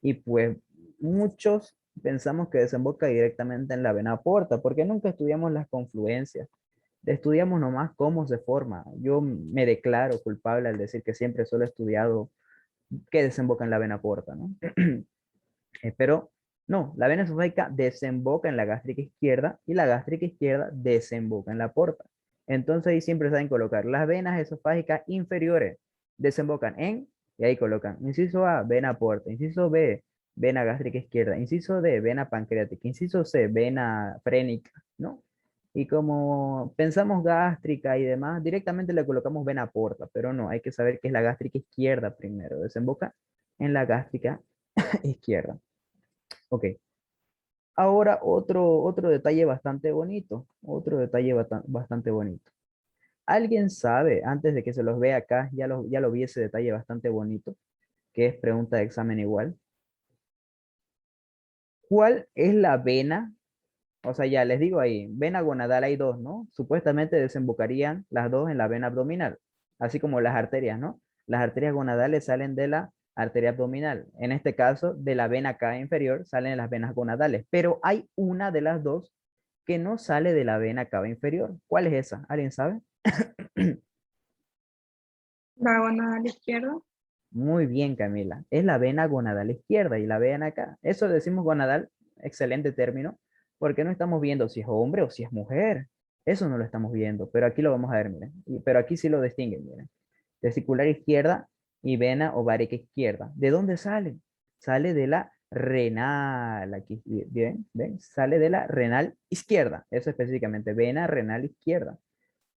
Y pues muchos pensamos que desemboca directamente en la vena porta, porque nunca estudiamos las confluencias. Estudiamos nomás cómo se forma. Yo me declaro culpable al decir que siempre solo he estudiado que desemboca en la vena porta, ¿no? Pero no, la vena esofágica desemboca en la gástrica izquierda y la gástrica izquierda desemboca en la porta. Entonces ahí siempre saben colocar las venas esofágicas inferiores desembocan en, y ahí colocan, inciso A, vena porta, inciso B, vena gástrica izquierda, inciso D, vena pancreática, inciso C, vena frénica, ¿no? Y como pensamos gástrica y demás, directamente le colocamos vena porta, pero no, hay que saber que es la gástrica izquierda primero, desemboca en la gástrica izquierda. Ok, ahora otro detalle bastante bonito, otro detalle bastante bonito. ¿Alguien sabe, antes de que se los vea acá, ya lo vi ese detalle bastante bonito, que es pregunta de examen igual? ¿Cuál es la vena? O sea, ya les digo ahí, vena gonadal hay dos, ¿no? Supuestamente desembocarían las dos en la vena abdominal, así como las arterias, ¿no? Las arterias gonadales salen de la arteria abdominal. En este caso, de la vena cava inferior salen las venas gonadales, pero hay una de las dos que no sale de la vena cava inferior. ¿Cuál es esa? ¿Alguien sabe? Diagonal a la izquierda. Muy bien, Camila. Es la vena gonadal izquierda y la vena acá. Eso decimos gonadal, excelente término, porque no estamos viendo si es hombre o si es mujer. Eso no lo estamos viendo, pero aquí lo vamos a ver, miren. Pero aquí sí lo distinguen, miren. Testicular izquierda y vena ovárica izquierda. ¿De dónde sale? Sale de la renal. Aquí, bien, ven, sale de la renal izquierda. Eso específicamente, vena renal izquierda.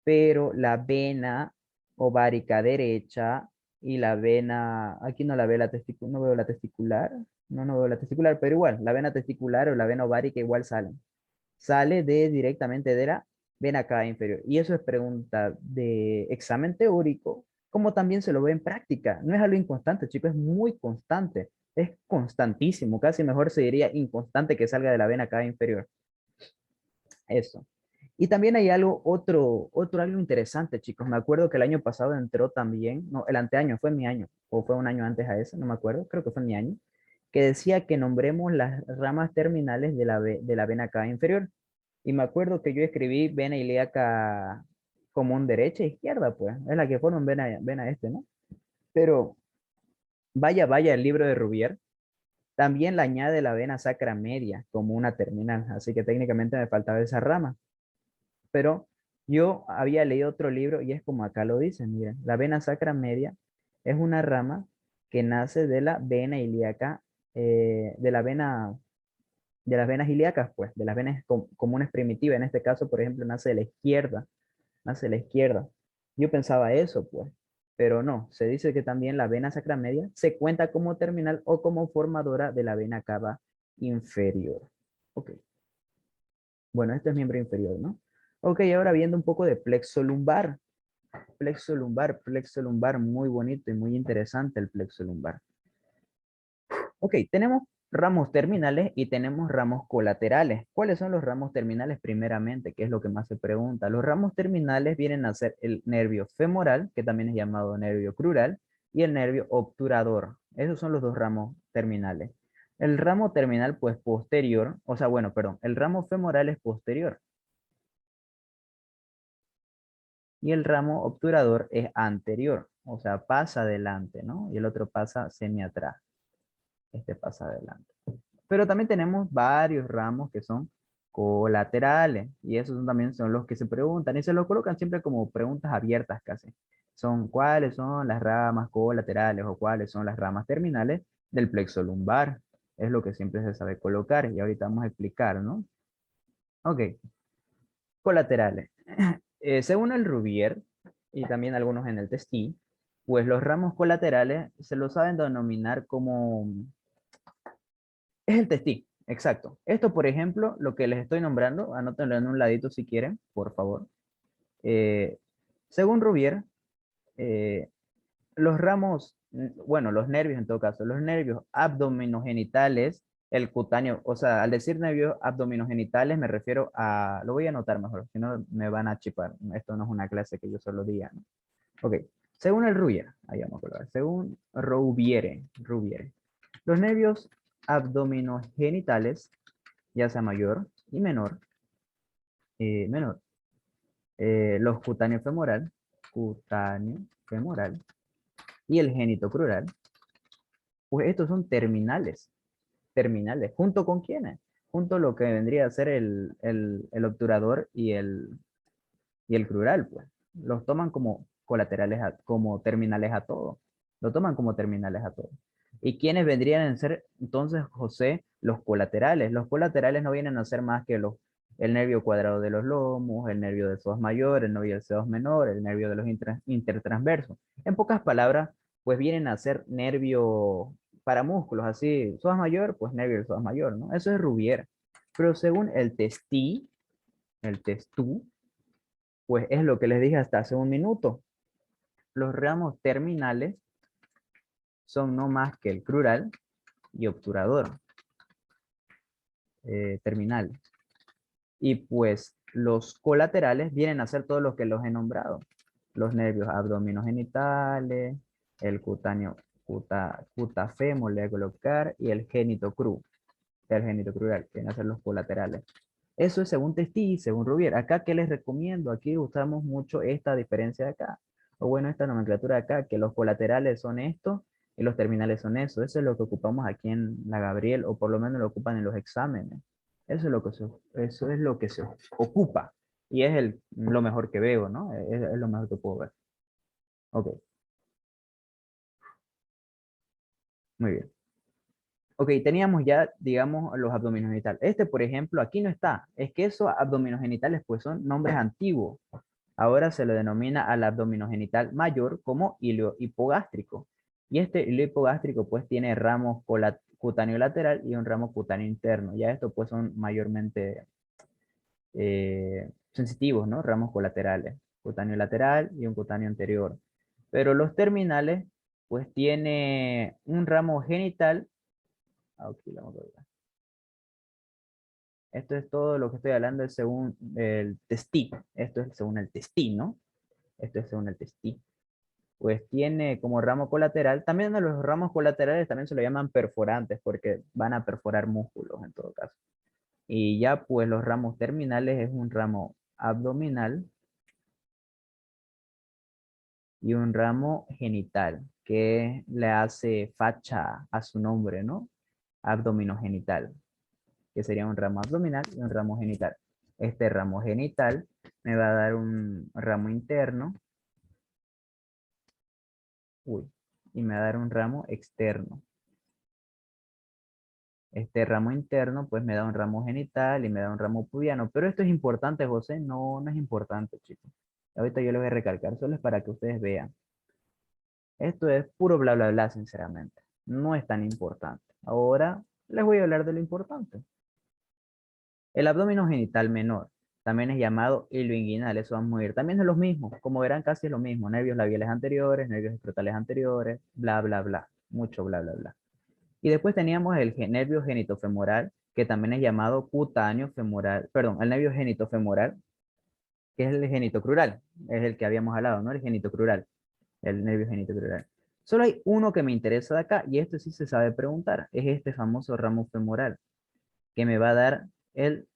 Pero la vena ovárica derecha y la vena, aquí no la veo la testicular, no veo la testicular, no veo la testicular, pero igual, la vena testicular o la vena ovárica igual salen. Sale directamente de la vena cava inferior. Y eso es pregunta de examen teórico, como también se lo ve en práctica. No es algo inconstante, chicos, es muy constante. Es constantísimo, casi mejor se diría inconstante que salga de la vena cava inferior. Eso. Y también hay algo, otro algo interesante, chicos. Me acuerdo que el año pasado entró también, no, el anteaño, fue mi año, o fue un año antes a ese, no me acuerdo, creo que fue mi año, que decía que nombremos las ramas terminales de la vena cava inferior. Y me acuerdo que yo escribí vena ilíaca común derecha e izquierda, pues, es la que forman vena este, ¿no? Pero vaya el libro de Rubier, también le añade la vena sacra media como una terminal, así que técnicamente me faltaba esa rama. Pero yo había leído otro libro y es como acá lo dice, miren, la vena sacra media es una rama que nace de la vena ilíaca, de la vena, de las venas ilíacas, pues, de las venas comunes primitivas. En este caso, por ejemplo, nace de la izquierda, nace de la izquierda. Yo pensaba eso, pues, pero no, se dice que también la vena sacra media se cuenta como terminal o como formadora de la vena cava inferior. Ok. Bueno, este es miembro inferior, ¿no? Ok, ahora viendo un poco de plexo lumbar. Plexo lumbar, muy bonito y muy interesante el plexo lumbar. Ok, tenemos ramos terminales y tenemos ramos colaterales. ¿Cuáles son los ramos terminales primeramente? ¿Qué es lo que más se pregunta? Los ramos terminales vienen a ser el nervio femoral, que también es llamado nervio crural, y el nervio obturador. Esos son los dos ramos terminales. El ramo terminal, pues posterior, o sea, bueno, perdón, el ramo femoral es posterior y el ramo obturador es anterior, o sea, pasa adelante, ¿no? Y el otro pasa semi atrás. Este pasa adelante. Pero también tenemos varios ramos que son colaterales y esos también son los que se preguntan y se los colocan siempre como preguntas abiertas casi. Son cuáles son las ramas colaterales o cuáles son las ramas terminales del plexo lumbar. Es lo que siempre se sabe colocar y ahorita vamos a explicar, ¿no? Ok, colaterales. Según el Rubier y también algunos en el Testí, pues los ramos colaterales se los saben denominar como es el Testí, exacto. Esto, por ejemplo, lo que les estoy nombrando, anótenlo en un ladito si quieren, por favor. Eh, Según Rubier, eh, los ramos, bueno, los nervios en todo caso, los nervios abdominogenitales, el cutáneo, o sea, al decir nervios abdominogenitales me refiero a, lo voy a anotar mejor, si no me van a chipar. Esto no es una clase que yo solo diga, ¿no? Ok, según el Rubier, ahí vamos a colocar, según Rubiere, los nervios abdominogenitales, ya sea mayor y menor, los cutáneo femoral y el génito crural, pues estos son terminales. ¿Junto con quiénes? Junto a lo que vendría a ser el obturador y el crural, pues. Los toman como colaterales, como terminales a todo. Lo toman como terminales a todo. ¿Y quiénes vendrían a ser entonces, José? Los colaterales. Los colaterales no vienen a ser más que el nervio cuadrado de los lomos, el nervio del psoas mayor, el nervio del psoas menor, el nervio de los intertransversos. En pocas palabras, pues vienen a ser nervio para músculos, así, psoas mayor, pues nervio del psoas mayor, ¿no? Eso es Rubier. Pero según el testú, pues es lo que les dije hasta hace un minuto. Los ramos terminales son no más que el crural y obturador terminal. Y pues los colaterales vienen a ser todos los que los he nombrado. Los nervios abdominogenitales, el cutáneo, cutafemo, le voy a colocar, y el génito crural, que vienen a ser los colaterales. Eso es según Testí y según Rubier. Acá, ¿qué les recomiendo? Aquí usamos mucho esta diferencia de acá. O bueno, esta nomenclatura de acá, que los colaterales son estos y los terminales son eso. Eso es lo que ocupamos aquí en la Gabriel, o por lo menos lo ocupan en los exámenes. Eso es lo que se ocupa. Y es lo mejor que veo, ¿no? Es lo mejor que puedo ver. Ok, muy bien. Ok, teníamos ya, digamos, los abdominogenitales. Este, por ejemplo, aquí no está. Es que esos abdominogenitales, pues, son nombres antiguos. Ahora se le denomina al abdominogenital mayor como hilo hipogástrico. Y este hilo hipogástrico pues tiene ramos cutáneo lateral y un ramo cutáneo interno. Ya estos pues son mayormente sensitivos, ¿no? Ramos colaterales, cutáneo lateral y un cutáneo anterior. Pero los terminales, pues tiene un ramo genital. Aquí vamos a ver. Esto es todo lo que estoy hablando es según el testí. Esto es según el testí, ¿no? Esto es según el testí. Pues tiene como ramo colateral, también a los ramos colaterales también se lo llaman perforantes porque van a perforar músculos en todo caso. Y ya pues los ramos terminales es un ramo abdominal y un ramo genital que le hace facha a su nombre, ¿no? Abdominogenital, que sería un ramo abdominal y un ramo genital. Este ramo genital me va a dar un ramo interno, uy, y me va a dar un ramo externo. Este ramo interno pues me da un ramo genital y me da un ramo pubiano. Pero esto es importante, José. No, no es importante, chicos. Ahorita yo lo voy a recalcar, solo es para que ustedes vean. Esto es puro bla, bla, bla, sinceramente. No es tan importante. Ahora les voy a hablar de lo importante. El abdomen genital menor también es llamado hilo inguinal. Eso vamos a ver. También es lo mismo. Como verán, casi es lo mismo. Nervios labiales anteriores, nervios escrotales anteriores, bla, bla, bla. Mucho bla, bla, bla. Y después teníamos el nervio genitofemoral, que también es llamado cutáneo femoral, perdón, el nervio genitofemoral, que es el genitocrural, es el que habíamos hablado, ¿no? El genitocrural, el nervio genitocrural. Solo hay uno que me interesa de acá, y este sí se sabe preguntar, es este famoso ramo femoral, que me va a dar el,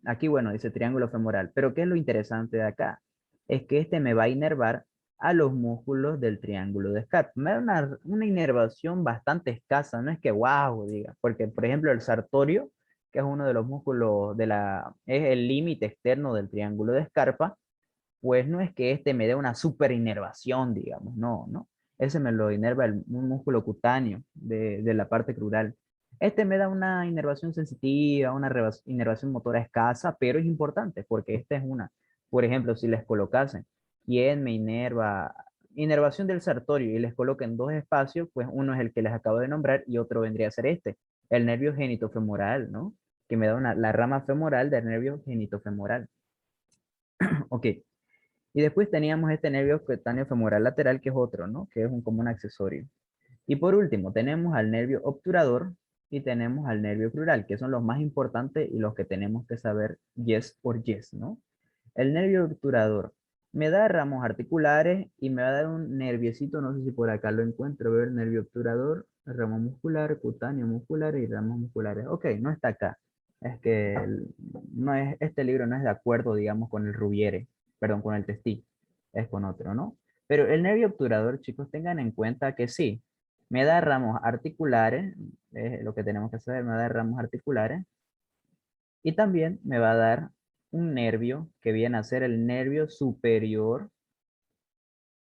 aquí bueno, dice triángulo femoral, pero ¿qué es lo interesante de acá? Es que este me va a inervar a los músculos del triángulo de Scott. Me da una inervación bastante escasa, no es que wow, diga, porque por ejemplo el sartorio, que es uno de los músculos es el límite externo del triángulo de Scarpa, pues no es que este me dé una super inervación, digamos, no, no. Ese me lo inerva un músculo cutáneo de la parte crural. Este me da una inervación sensitiva, una inervación motora escasa, pero es importante porque esta es una. Por ejemplo, si les colocasen, ¿quién me inerva? Inervación del sartorio y les coloquen dos espacios, pues uno es el que les acabo de nombrar y otro vendría a ser este, el nervio genitofemoral, ¿no? Que me da la rama femoral del nervio genitofemoral. Ok. Y después teníamos este nervio cutáneo femoral lateral, que es otro, ¿no? Que es como un accesorio. Y por último, tenemos al nervio obturador y tenemos al nervio crural, que son los más importantes y los que tenemos que saber yes por yes, ¿no? El nervio obturador me da ramos articulares y me va a dar un nerviecito, no sé si por acá lo encuentro, ver nervio obturador, ramo muscular, cutáneo muscular y ramos musculares. Ok, no está acá. Es que no es, este libro no es de acuerdo, digamos, con el Rubiere, perdón, con el Testí, es con otro, ¿no? Pero el nervio obturador, chicos, tengan en cuenta que sí, me da ramos articulares, es lo que tenemos que saber, me da ramos articulares, y también me va a dar un nervio que viene a ser el nervio superior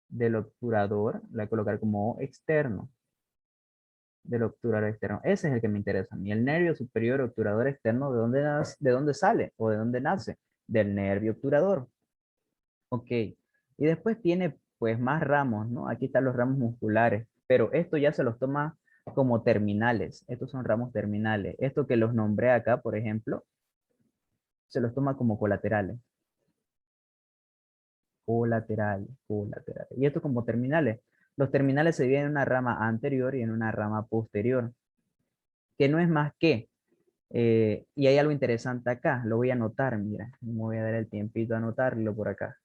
del obturador, lo voy a colocar como externo, del obturador externo. Ese es el que me interesa a mí, el nervio superior obturador externo, de dónde sale o de dónde nace? Del nervio obturador. Ok. Y después tiene pues más ramos, ¿no? Aquí están los ramos musculares, pero esto ya se los toma como terminales. Estos son ramos terminales. Esto que los nombré acá, por ejemplo, se los toma como colaterales. Colaterales, colaterales. Y esto como terminales. Los terminales se dividen en una rama anterior y en una rama posterior, que no es más que, y hay algo interesante acá, lo voy a anotar, mira, me voy a dar el tiempito a anotarlo por acá.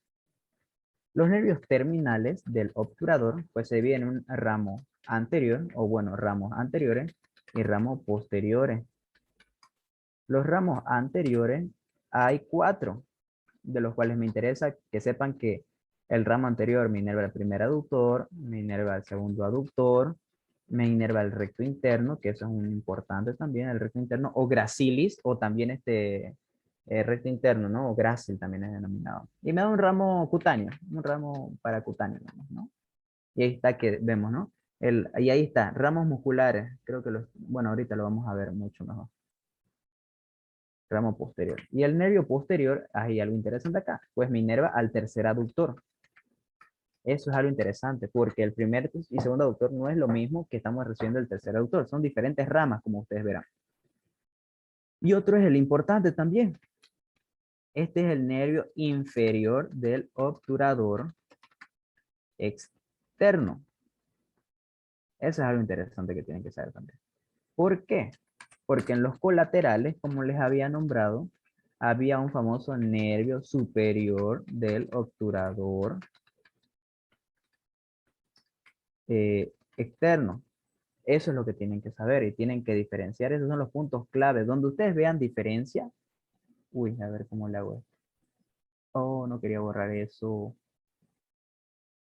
Los nervios terminales del obturador, pues se dividen en un ramo anterior, o bueno, ramos anteriores y ramos posteriores. Los ramos anteriores hay 4, de los cuales me interesa que sepan que el ramo anterior me inerva el primer aductor, me inerva el segundo aductor, me inerva el recto interno, que eso es un importante también, el recto interno, o gracilis, o también este recto interno, ¿no? O grácil también es denominado. Y me da un ramo cutáneo, un ramo paracutáneo, ¿no? Y ahí está que vemos, ¿no? Y ahí está, ramos musculares, creo que bueno, ahorita lo vamos a ver mucho mejor. Ramo posterior. Y el nervio posterior, hay algo interesante acá, pues me inerva al tercer aductor. Eso es algo interesante, porque el primer y segundo aductor no es lo mismo que estamos recibiendo el tercer aductor, son diferentes ramas, como ustedes verán. Y otro es el importante también, Este es el nervio inferior del obturador externo. Eso es algo interesante que tienen que saber también. ¿Por qué? Porque en los colaterales, como les había nombrado, había un famoso nervio superior del obturador externo. Eso es lo que tienen que saber y tienen que diferenciar. Esos son los puntos claves. Donde ustedes vean diferencia. Uy, a ver cómo le hago esto. Oh, no quería borrar eso.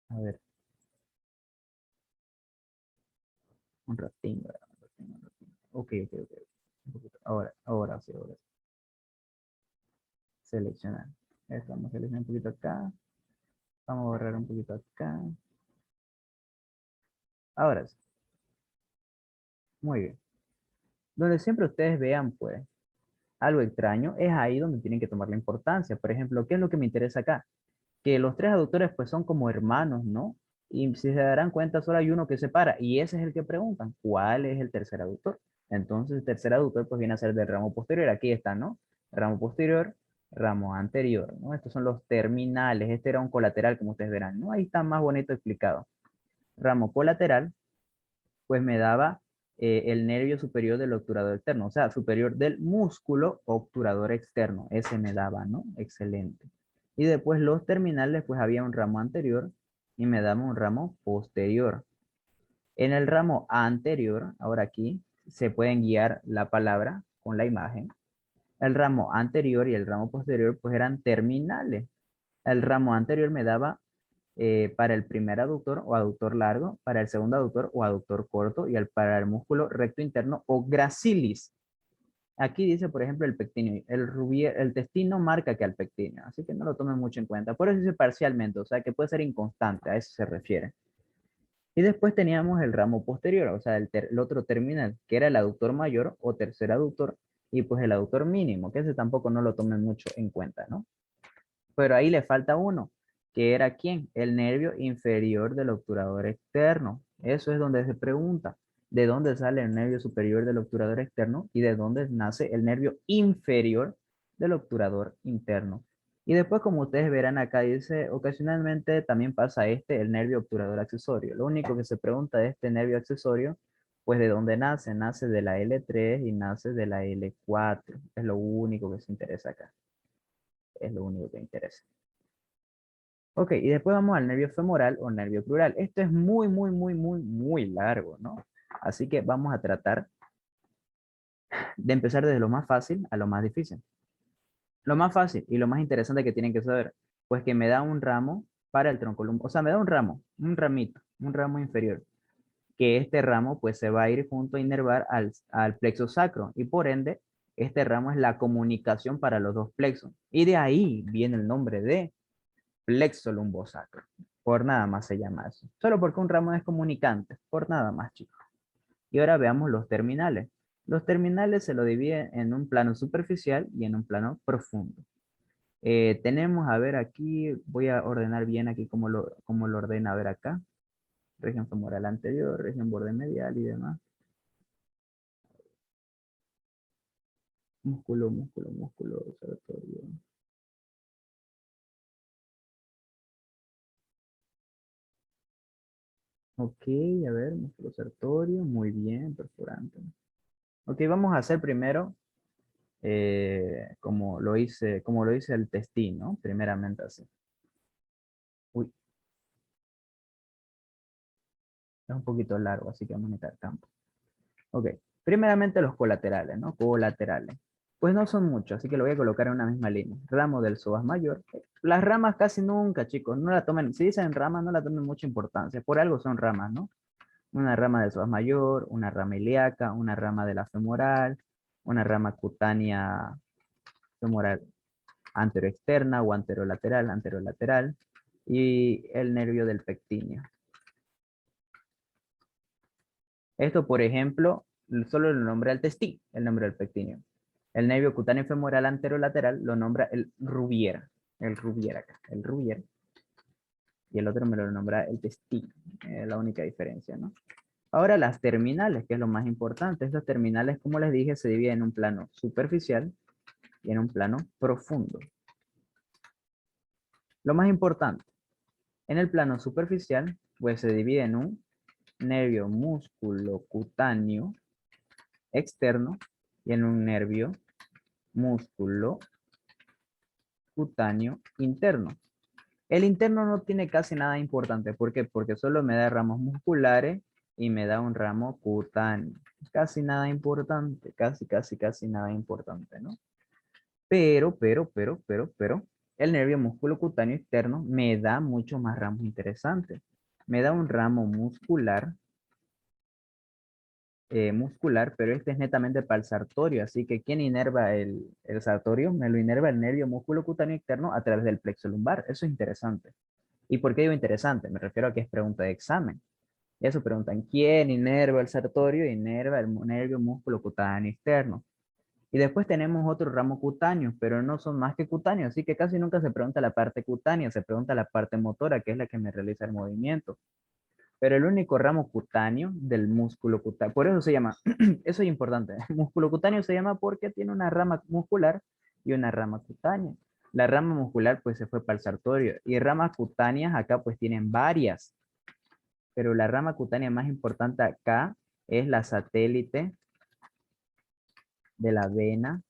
A ver, un ratín. Un ratín. Ok, ok, ok. Un poquito. Ahora sí, ahora sí. Seleccionar. Eso, vamos a seleccionar un poquito acá. Vamos a borrar un poquito acá. Ahora sí. Muy bien. Donde siempre ustedes vean, pues, algo extraño, es ahí donde tienen que tomar la importancia. Por ejemplo, ¿qué es lo que me interesa acá? Que los tres aductores, pues, son como hermanos, ¿no? Y si se darán cuenta, solo hay uno que separa, y ese es el que preguntan, ¿cuál es el tercer aductor? Entonces, el tercer aductor, pues, viene a ser del ramo posterior. Aquí está, ¿no? Ramo posterior, ramo anterior, ¿no? Estos son los terminales. Este era un colateral, como ustedes verán, ¿no? Ahí está más bonito explicado. Ramo colateral, pues me daba el nervio superior del obturador externo, o sea, superior del músculo obturador externo. Ese me daba, ¿no? Excelente. Y después los terminales, pues había un ramo anterior y me daba un ramo posterior. En el ramo anterior, ahora aquí, se pueden guiar la palabra con la imagen. El ramo anterior y el ramo posterior, pues eran terminales. El ramo anterior me daba para el primer aductor o aductor largo, para el segundo aductor o aductor corto y para el músculo recto interno o gracilis. Aquí dice, por ejemplo, el pectíneo. El testino marca que al pectíneo, así que no lo tomen mucho en cuenta. Por eso dice parcialmente, o sea que puede ser inconstante, a eso se refiere. Y después teníamos el ramo posterior, o sea, el otro terminal, que era el aductor mayor o tercer aductor, y pues el aductor mínimo, que ese tampoco no lo tomen mucho en cuenta, ¿no? Pero ahí le falta uno, que era ¿quién? El nervio inferior del obturador externo. Eso es donde se pregunta, ¿de dónde sale el nervio superior del obturador externo y de dónde nace el nervio inferior del obturador interno? Y después, como ustedes verán acá, dice, ocasionalmente también pasa el nervio obturador accesorio. Lo único que se pregunta de este nervio accesorio, pues ¿de dónde nace? Nace de la L3 y nace de la L4. Es lo único que se interesa acá. Es lo único que interesa. Ok, y después vamos al nervio femoral o nervio crural. Esto es muy, muy, muy, muy, muy largo, ¿no? Así que vamos a tratar de empezar desde lo más fácil a lo más difícil. Lo más fácil y lo más interesante que tienen que saber, pues que me da un ramo para el tronco lumbar. O sea, me da un ramo, un ramito, un ramo inferior. Que este ramo pues se va a ir junto a inervar al plexo sacro y por ende este ramo es la comunicación para los dos plexos. Y de ahí viene el nombre de plexo lumbosacro. Por nada más se llama eso. Solo porque un ramo es comunicante. Por nada más, chicos. Y ahora veamos los terminales. Los terminales se lo dividen en un plano superficial y en un plano profundo. Tenemos, a ver aquí, voy a ordenar bien aquí como lo ordena a ver acá. Región femoral anterior, región borde medial y demás. Músculo, músculo, músculo, observatorio. Ok, a ver, músculo sertorio, muy bien, perforante. Ok, vamos a hacer primero como lo hice el testín, ¿no? Primeramente así. Uy, es un poquito largo, así que vamos a necesitar campo. Ok, primeramente los colaterales, ¿no? Colaterales. Pues no son muchos, así que lo voy a colocar en una misma línea. Ramo del psoas mayor. Las ramas casi nunca, chicos, no la tomen, si dicen ramas, no la tomen mucha importancia. Por algo son ramas, ¿no? Una rama del psoas mayor, una rama ilíaca, una rama de la femoral, una rama cutánea femoral anteroexterna o anterolateral, anterolateral, y el nervio del pectíneo. Esto, por ejemplo, solo lo nombra el testín, el nombre del pectíneo. El nervio cutáneo femoral anterolateral lo nombra el rubier acá, el rubier, y el otro me lo nombra el testín, la única diferencia, ¿no? Ahora las terminales, que es lo más importante. Estas terminales, como les dije, se dividen en un plano superficial y en un plano profundo. Lo más importante, en el plano superficial, pues se divide en un nervio musculocutáneo externo y en un nervio musculocutáneo interno. El interno no tiene casi nada importante. ¿Por qué? Porque solo me da ramos musculares y me da un ramo cutáneo. Casi nada importante, casi nada importante, ¿no? Pero, el nervio musculocutáneo externo me da muchos más ramos interesantes. Me da un ramo muscular, pero este es netamente para el sartorio, así que ¿quién inerva el sartorio? Me lo inerva el nervio musculocutáneo externo a través del plexo lumbar. Eso es interesante. ¿Y por qué digo interesante? Me refiero a que es pregunta de examen. Y eso preguntan, ¿quién inerva el sartorio? Inerva el nervio musculocutáneo externo. Y después tenemos otro ramo cutáneo, pero no son más que cutáneos, así que casi nunca se pregunta la parte cutánea, se pregunta la parte motora, que es la que me realiza el movimiento. Pero el único ramo cutáneo del músculo cutáneo, por eso se llama, eso es importante, el músculo cutáneo se llama porque tiene una rama muscular y una rama cutánea. La rama muscular pues se fue para el sartorio y ramas cutáneas acá pues tienen varias, pero la rama cutánea más importante acá es la satélite de la vena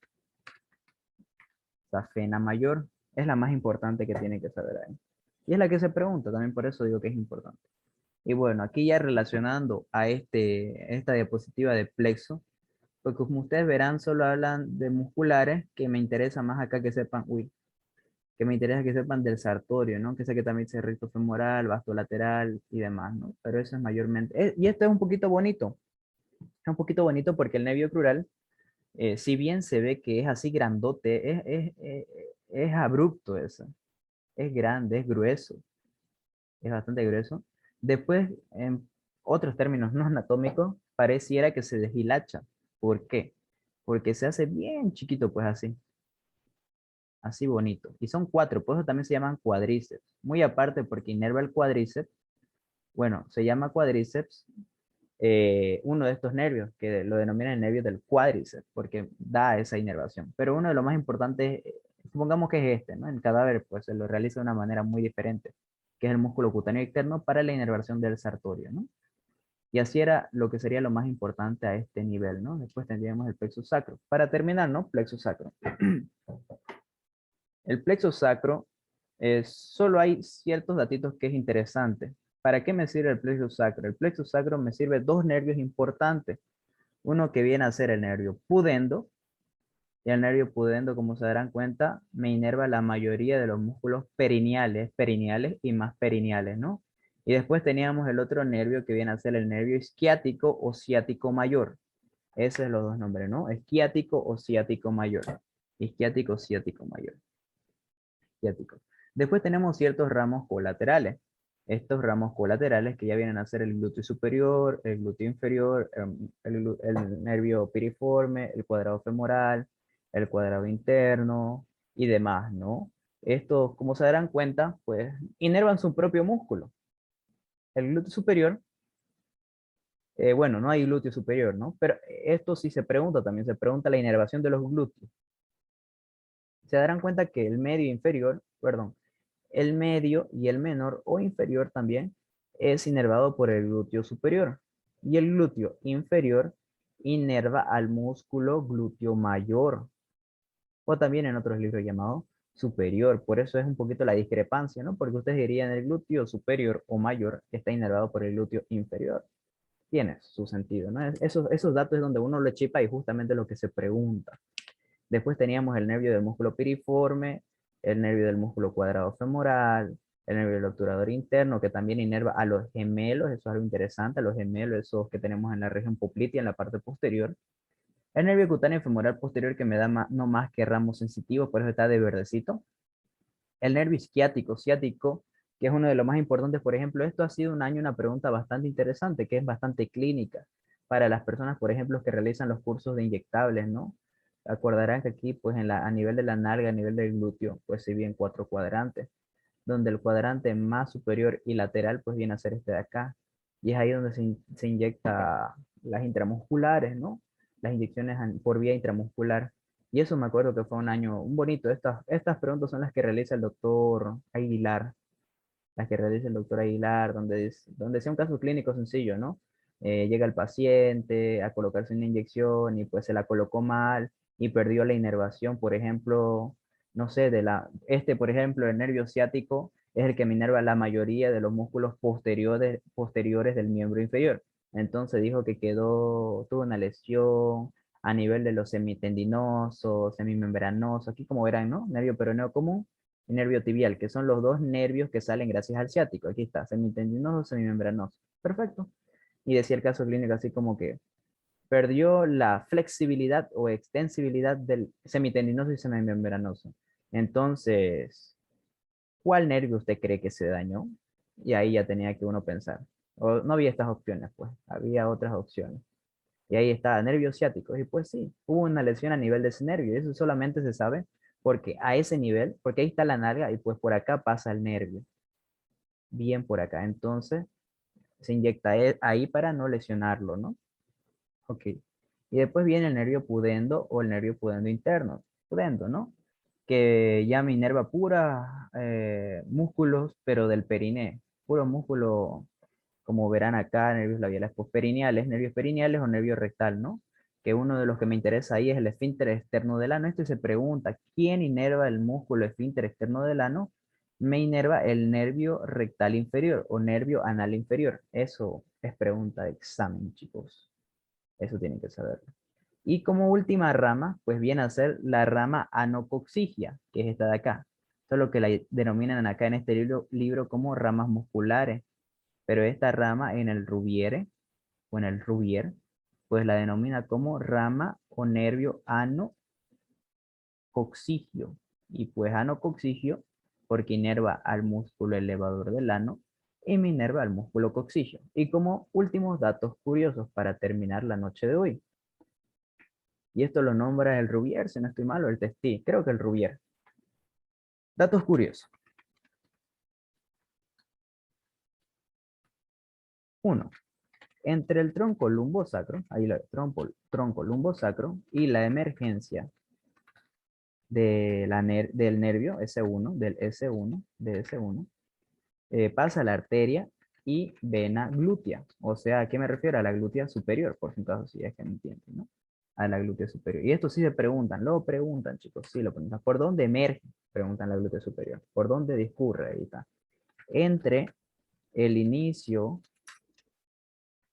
safena mayor. Es la más importante que tiene que saber ahí. Y es la que se pregunta, también por eso digo que es importante. Y bueno, aquí ya relacionando a esta diapositiva de plexo, porque como ustedes verán, solo hablan de musculares, que me interesa más acá que sepan, que me interesa que sepan del sartorio, ¿no? Que sé que también dice recto femoral, vasto lateral y demás, ¿no? Pero eso es mayormente. Y esto es un poquito bonito. Es un poquito bonito porque el nervio crural, si bien se ve que es así grandote, es abrupto eso. Es grande, es grueso, es bastante grueso. Después, en otros términos no anatómicos, pareciera que se deshilacha. ¿Por qué? Porque se hace bien chiquito, pues así bonito. Y son cuatro, por eso también se llaman cuádriceps. Muy aparte porque inerva el cuádriceps, bueno, se llama cuádriceps uno de estos nervios, que lo denominan el nervio del cuádriceps, porque da esa inervación. Pero uno de los más importantes, supongamos que es este, ¿no? El cadáver, pues se lo realiza de una manera muy diferente, que es el músculo cutáneo externo para la inervación del sartorio, ¿no? Y así era lo que sería lo más importante a este nivel, ¿no? Después tendríamos el plexo sacro. Para terminar, ¿no? Plexo sacro. El plexo sacro, solo hay ciertos datitos que es interesante. ¿Para qué me sirve el plexo sacro? El plexo sacro me sirve dos nervios importantes. Uno que viene a ser el nervio pudendo, y el nervio pudendo, como se darán cuenta, me inerva la mayoría de los músculos perineales y más perineales, ¿no? Y después teníamos el otro nervio que viene a ser el nervio isquiático o ciático mayor. Esos son los dos nombres, ¿no? Esquiático o ciático mayor. Isquiático o ciático mayor. Ciático. Después tenemos ciertos ramos colaterales. Estos ramos colaterales que ya vienen a ser el glúteo superior, el glúteo inferior, el nervio piriforme, el cuadrado femoral, el cuadrado interno y demás, ¿no? Estos, como se darán cuenta, pues inervan su propio músculo. El glúteo superior, bueno, no hay glúteo superior, ¿no? Pero esto sí se pregunta también, se pregunta la inervación de los glúteos. Se darán cuenta que el medio inferior, perdón, el medio y el menor o inferior también es inervado por el glúteo superior. Y el glúteo inferior inerva al músculo glúteo mayor, o también en otros libros llamado superior. Por eso es un poquito la discrepancia, ¿no? Porque ustedes dirían el glúteo superior o mayor está inervado por el glúteo inferior. Tiene su sentido, ¿no? Esos datos es donde uno lo chipa y justamente lo que se pregunta. Después teníamos el nervio del músculo piriforme, el nervio del músculo cuadrado femoral, el nervio del obturador interno, que también inerva a los gemelos, eso es algo interesante, a los gemelos, esos que tenemos en la región poplitea, en la parte posterior. El nervio cutáneo femoral posterior, que me da no más que ramos sensitivos, por eso está de verdecito. El nervio isquiático, ciático, que es uno de los más importantes, por ejemplo, esto ha sido un año una pregunta bastante interesante, que es bastante clínica para las personas, por ejemplo, que realizan los cursos de inyectables, ¿no? Acordarán que aquí, pues a nivel de la nalga, a nivel del glúteo, pues se vienen cuatro cuadrantes, donde el cuadrante más superior y lateral, pues viene a ser este de acá. Y es ahí donde se inyecta las intramusculares, ¿no? Las inyecciones por vía intramuscular. Y eso me acuerdo que fue un año, un bonito. Estas preguntas son las que realiza el doctor Aguilar, las que realiza el doctor Aguilar, donde sea un caso clínico sencillo, ¿no? Llega el paciente a colocarse una inyección y pues se la colocó mal y perdió la inervación, por ejemplo, no sé, por ejemplo, el nervio ciático es el que me inerva la mayoría de los músculos posteriores del miembro inferior. Entonces dijo que tuvo una lesión a nivel de los semitendinosos, semimembranosos, aquí como verán, ¿no? Nervio peroneo común y nervio tibial, que son los dos nervios que salen gracias al ciático. Aquí está, semitendinoso, semimembranoso. Perfecto. Y decía el caso clínico así como que perdió la flexibilidad o extensibilidad del semitendinoso y semimembranoso. Entonces, ¿cuál nervio usted cree que se dañó? Y ahí ya tenía que uno pensar. O, no había estas opciones, pues, había otras opciones. Y ahí está, nervio ciático. Y pues sí, hubo una lesión a nivel de ese nervio. Y eso solamente se sabe porque a ese nivel, porque ahí está la nalga y pues por acá pasa el nervio. Bien por acá. Entonces se inyecta ahí para no lesionarlo, ¿no? Ok. Y después viene el nervio pudendo o el nervio pudendo interno. Pudendo, ¿no? Que ya me inerva pura músculos, pero del periné. Puro músculo, como verán acá, nervios labiales posperineales, nervios perineales o nervio rectal, ¿no? Que uno de los que me interesa ahí es el esfínter externo del ano. Esto se pregunta, ¿quién inerva el músculo esfínter externo del ano? Me inerva el nervio rectal inferior o nervio anal inferior. Eso es pregunta de examen, chicos. Eso tienen que saberlo. Y como última rama, pues viene a ser la rama anocoxigia, que es esta de acá. Eso es lo que la denominan acá en este libro como ramas musculares. Pero esta rama en el Rubiere o en el Rubier, pues la denomina como rama o nervio anocoxigio. Y pues anocoxigio porque inerva al músculo elevador del ano y me inerva al músculo coxigio. Y como últimos datos curiosos para terminar la noche de hoy. Y esto lo nombra el Rubier, si no estoy mal, o el Testí. Creo que el Rubier. Datos curiosos. Uno, entre el tronco lumbosacro, ahí lo tronco lumbosacro y la emergencia del nervio S1, del S1, de S1, pasa la arteria y vena glútea. O sea, ¿a qué me refiero? A la glútea superior, por si acaso, si es que me entienden, ¿no? A la glútea superior. Y esto sí se preguntan, lo preguntan, chicos, sí lo preguntan. ¿Por dónde emerge? Preguntan la glútea superior. ¿Por dónde discurre? Ahí está. Entre el inicio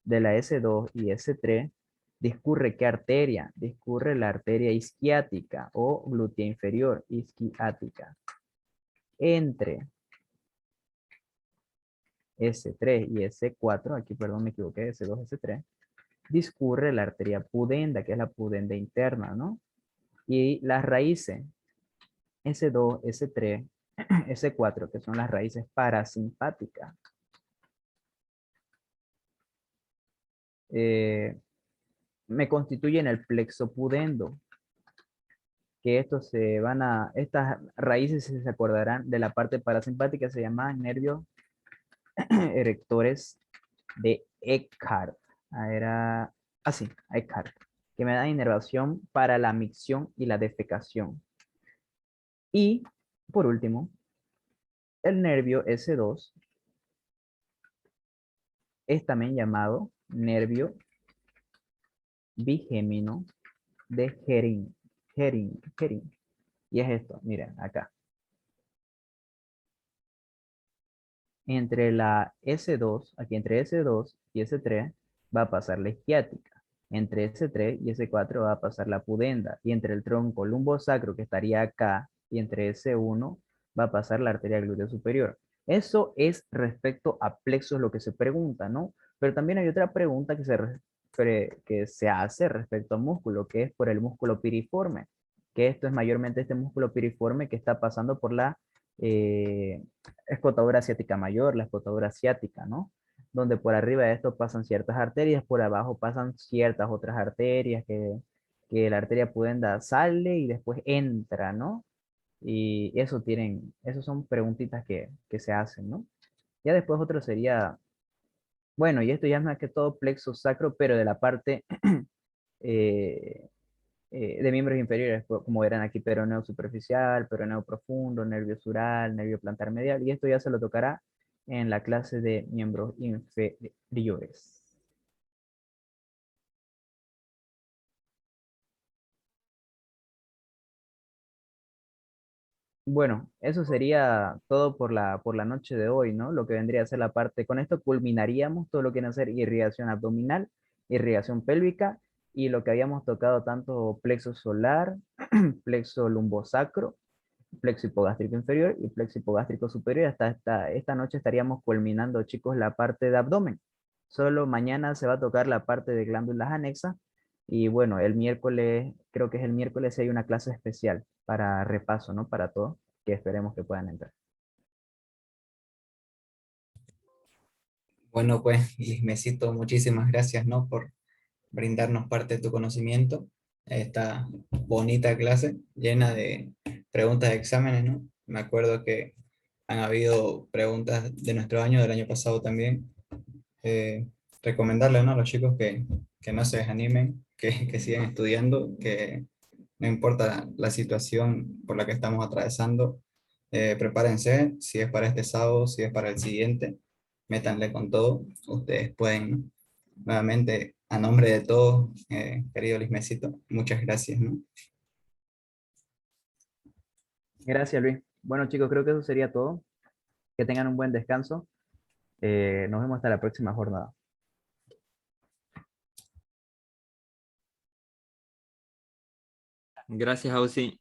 de la S2 y S3, discurre ¿qué arteria? Discurre la arteria isquiática o glútea inferior isquiática. Entre S3 y S4, aquí perdón me equivoqué, S2, S3, discurre la arteria pudenda, que es la pudenda interna, ¿no? Y las raíces S2, S3, S4, que son las raíces parasimpáticas, me constituyen el plexo pudendo, que estas raíces, si se acordarán de la parte parasimpática, se llaman nervios erectores de Eckhart. Era así, Eckhart, que me da inervación para la micción y la defecación. Y, por último, el nervio S2 es también llamado nervio bigémino de Hering. Y es esto, miren, acá. Entre la S2, aquí entre S2 y S3 va a pasar la isquiática. Entre S3 y S4 va a pasar la pudenda. Y entre el tronco lumbosacro que estaría acá y entre S1 va a pasar la arteria glútea superior. Eso es respecto a plexos lo que se pregunta, ¿no? Pero también hay otra pregunta que se hace respecto al músculo, que es por el músculo piriforme, que esto es mayormente este músculo piriforme que está pasando por la eh, escotadura asiática mayor, la escotadura asiática, ¿no? Donde por arriba de esto pasan ciertas arterias, por abajo pasan ciertas otras arterias que la arteria pudenda sale y después entra, ¿no? Y eso son preguntitas que se hacen, ¿no? Ya después otro sería, bueno, y esto ya es más que todo plexo sacro, pero de la parte de miembros inferiores, como verán aquí, peroneo superficial, peroneo profundo, nervio sural, nervio plantar medial, y esto ya se lo tocará en la clase de miembros inferiores. Bueno, eso sería todo por la noche de hoy, ¿no? Lo que vendría a ser la parte, con esto culminaríamos todo lo que viene a ser irrigación abdominal, irrigación pélvica y lo que habíamos tocado tanto plexo solar, plexo lumbosacro, plexo hipogástrico inferior y plexo hipogástrico superior. Hasta esta noche estaríamos culminando, chicos, la parte de abdomen. Solo mañana se va a tocar la parte de glándulas anexas y bueno, el miércoles, creo que es el miércoles, hay una clase especial para repaso, ¿no? Para todos, que esperemos que puedan entrar. Bueno, pues, Lismecito, muchísimas gracias, ¿no? Por brindarnos parte de tu conocimiento. Esta bonita clase llena de preguntas de exámenes, ¿no? Me acuerdo que han habido preguntas de nuestro año, del año pasado también. Eh, Recomendarle, ¿no? A los chicos que no se desanimen, que sigan estudiando, que no importa la situación por la que estamos atravesando, prepárense, si es para este sábado, si es para el siguiente, métanle con todo, ustedes pueden, ¿no? Nuevamente, a nombre de todos, querido Lismecito, muchas gracias, ¿no? Gracias, Luis. Bueno, chicos, creo que eso sería todo. Que tengan un buen descanso. Nos vemos hasta la próxima jornada. Gracias, Ausi.